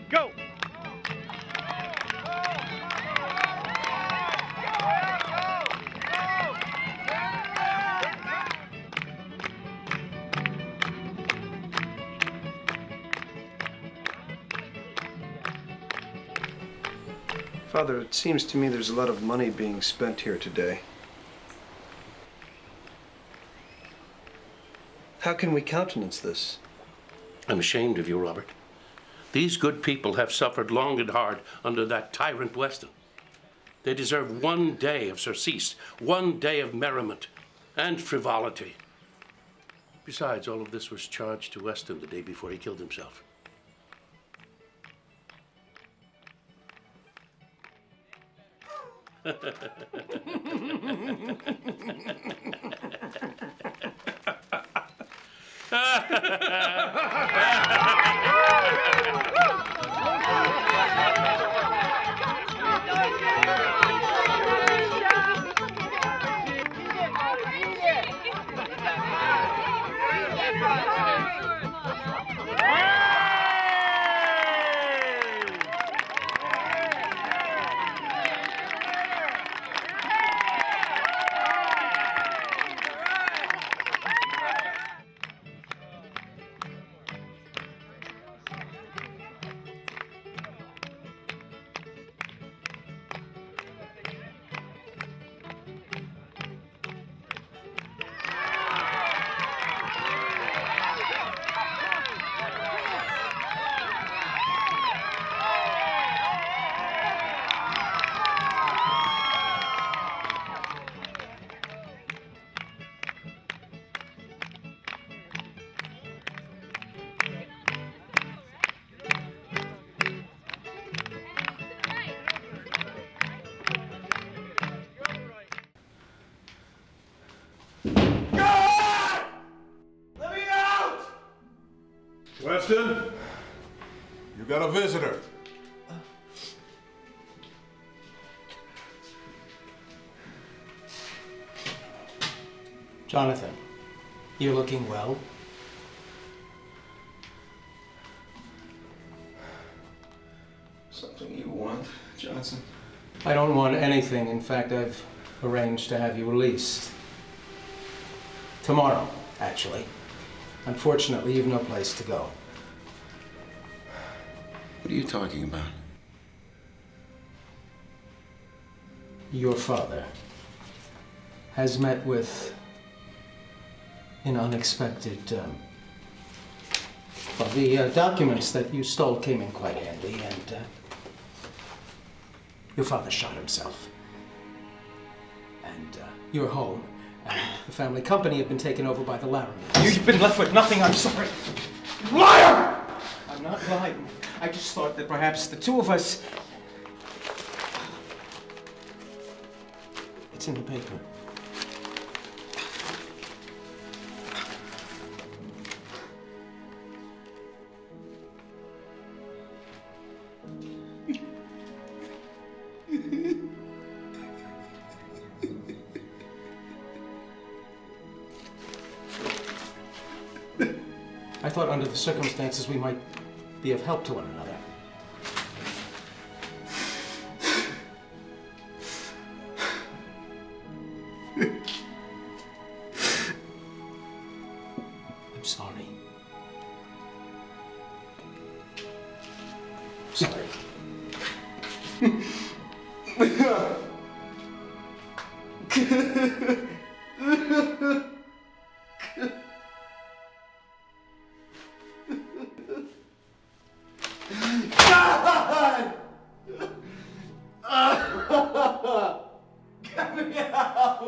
Go! Father, it seems to me there's a lot of money being spent here today. How can we countenance this? I'm ashamed of you, Robert. These good people have suffered long and hard under that tyrant Weston. They deserve one day of surcease, one day of merriment and frivolity. Besides, all of this was charged to Weston the day before he killed himself. Weston, you got a visitor. Jonathan, you're looking well. Something you want, Johnson? I don't want anything. In fact, I've arranged to have you released. Tomorrow, actually. Unfortunately, you've no place to go. What are you talking about? Your father has met with an unexpected, well, the documents that you stole came in quite handy, and your father shot himself. And your home and the family company have been taken over by the Laramies. You've been left with nothing, I'm sorry. Liar! I'm not lying. I just thought that perhaps the two of us... It's in the paper. I thought under the circumstances we might be of help to one another. I'm sorry. Sorry. God! Get me out!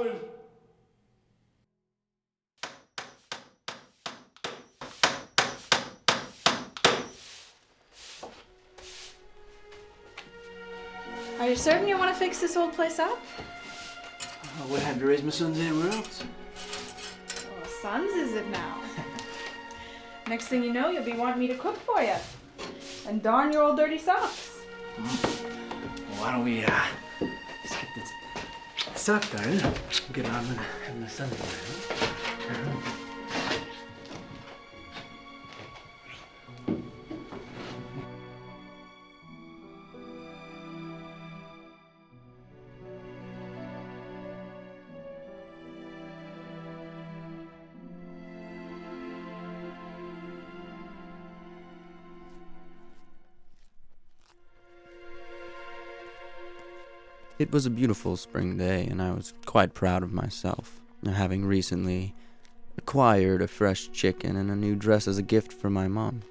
Are you certain you want to fix this old place up? I would have to raise my sons anywhere else. Well, sons is it now? Next thing you know, you'll be wanting me to cook for you. And darn your old dirty socks. Well, why don't we, let's get this sock darn. Get on with having the sun It was a beautiful spring day, and I was quite proud of myself, having recently Acquired a fresh chicken and a new dress as a gift for my mom.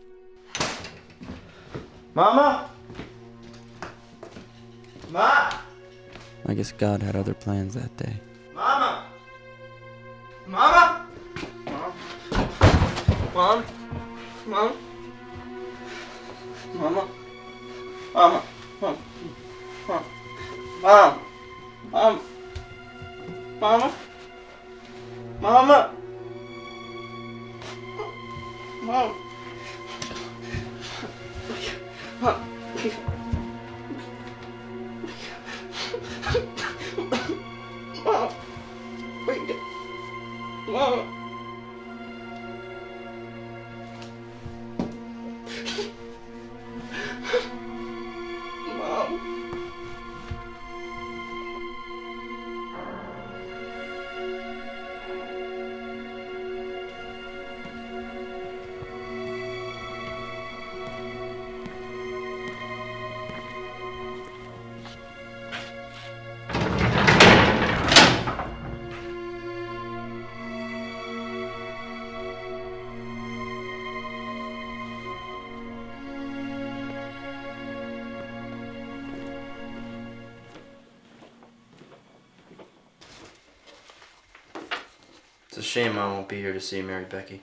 Mama? Ma? I guess God had other plans that day. Mama? Mama? Mom? Mom? Mom? Mama? Mama? Mom? Mom? Mom? Mom? Mama? Mama? Mom? Mom? Mom? Wait. Mama? Mom? It's a shame I won't be here to see Mary Becky.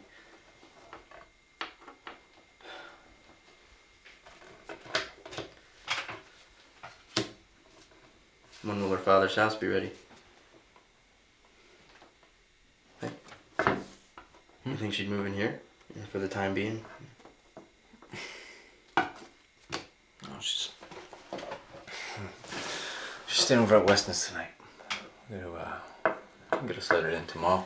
When will her father's house be ready? Hey, you think she'd move in here for the time being? No, she's staying over at Weston's tonight. I'm gonna set it in tomorrow.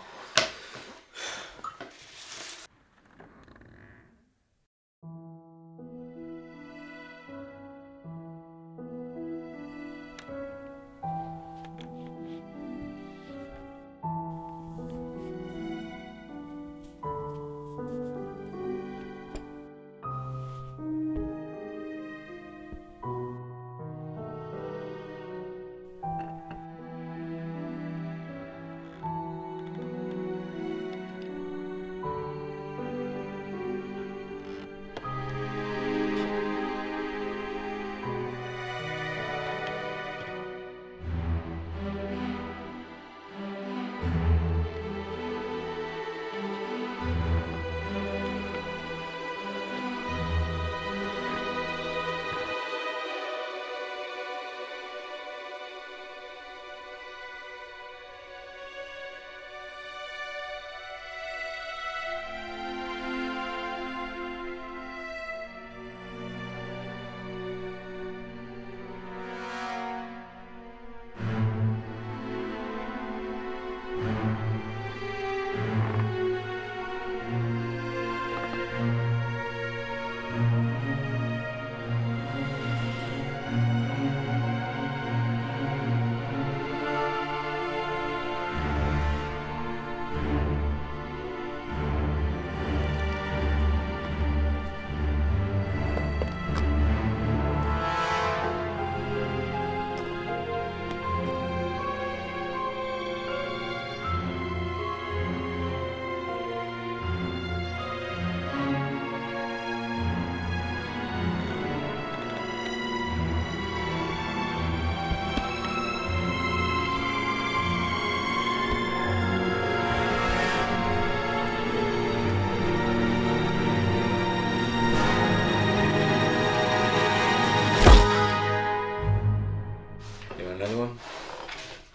Another one?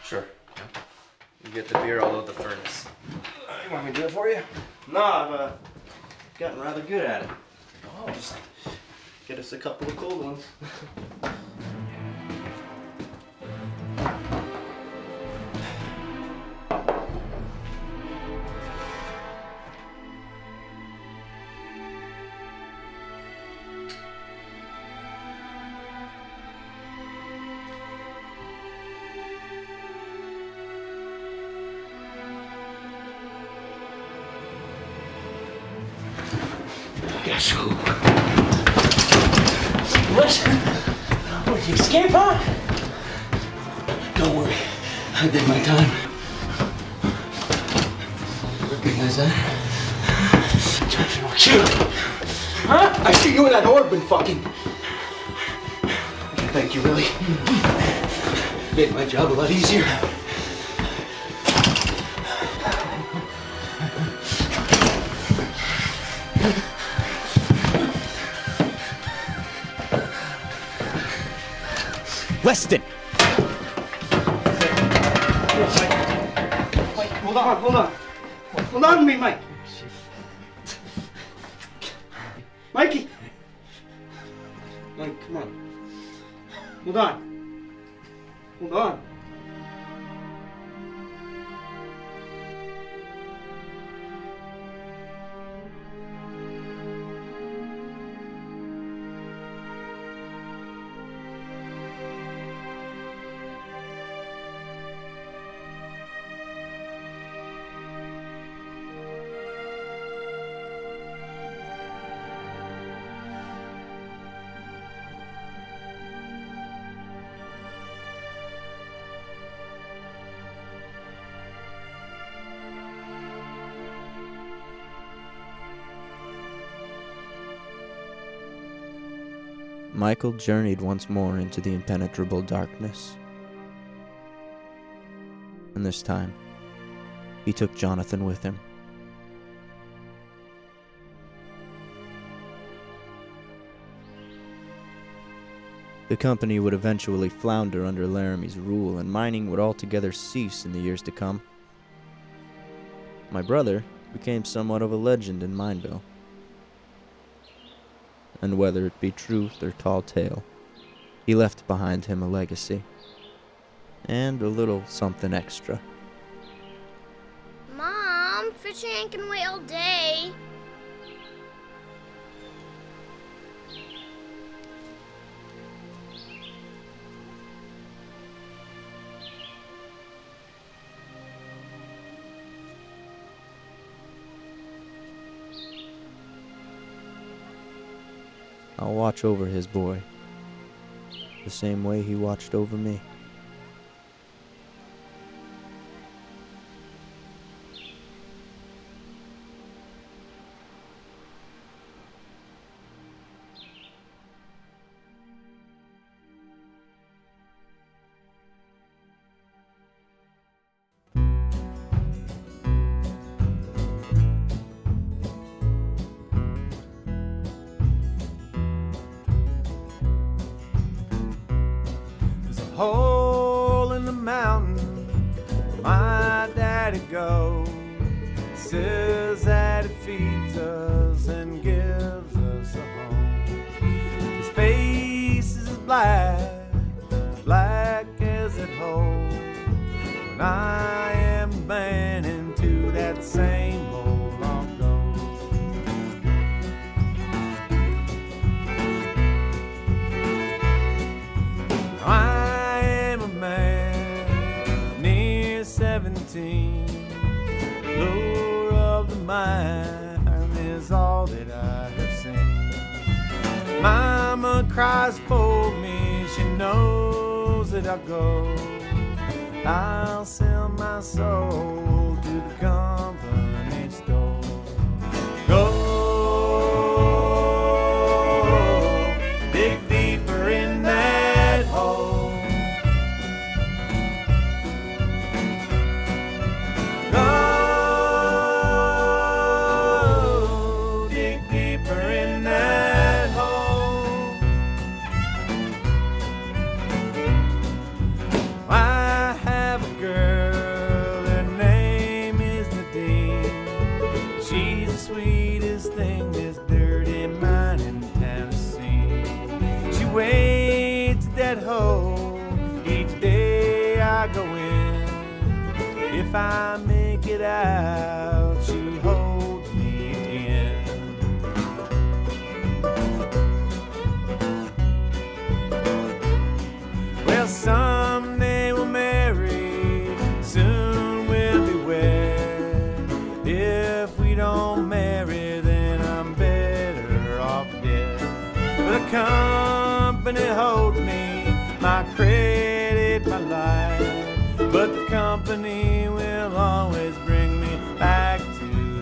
Sure. You get the beer, I'll load the furnace. You want me to do it for you? No, I've gotten rather good at it. Oh, just get us a couple of cold ones. Guess who? What? What, you escape, huh? Don't worry. I did my time. is that? Huh? I see you and that orb been fucking. Thank you, really. Made my job a lot easier. Weston! Mike, hold on. Hold on to me, Mike. Mikey! Mike, come on. Hold on. Michael journeyed once more into the impenetrable darkness. And this time, he took Jonathan with him. The company would eventually flounder under Laramie's rule, and mining would altogether cease in the years to come. My brother became somewhat of a legend in Mineville. And whether it be truth or tall tale, he left behind him a legacy. And a little something extra. Mom, fishing ain't gonna wait all day. I'll watch over his boy, the same way he watched over me. Hole in the mountain where my daddy goes. Says that it feeds us and gives us a home. His face is black as it holds. When I am a man into that same hole I'll go. I am a man near 17. The lure of the mine is all that I have seen. Mama cries for me, she knows that I'll go. I'll sell my soul to the company store. Go, dig deeper in that hole. Go, dig deeper in that hole. I have a girl, her name is Nadine. She's the sweetest thing this dirty mine in town has seen. She waits at that hole each day I go in. If I make it out, she holds me again. Well, someday we'll marry, soon we'll be wed. If we don't marry, then I'm better off dead. But the company holds me, my credit, my life. But the company will always bring me back to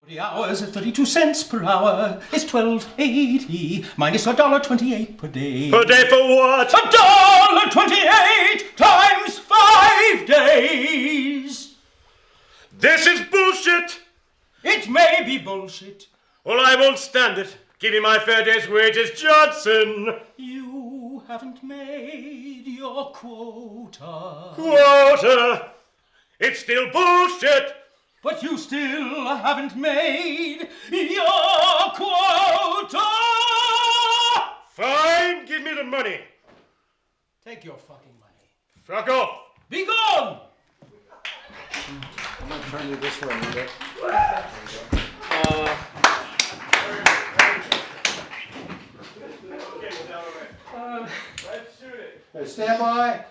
The hours at 32 cents per hour is $12.80 minus $1.28 per day. Per day for what? $1.28 times 5 days. This is bullshit. It may be bullshit. Well, I won't stand it. Give me my fair day's wages, Johnson. You haven't made your quota. Quota? It's still bullshit. But you still haven't made your quota. Fine, give me the money. Take your fucking money. Fuck off. Be gone. I'm gonna turn you this way, will you? Let's shoot it. Stand by.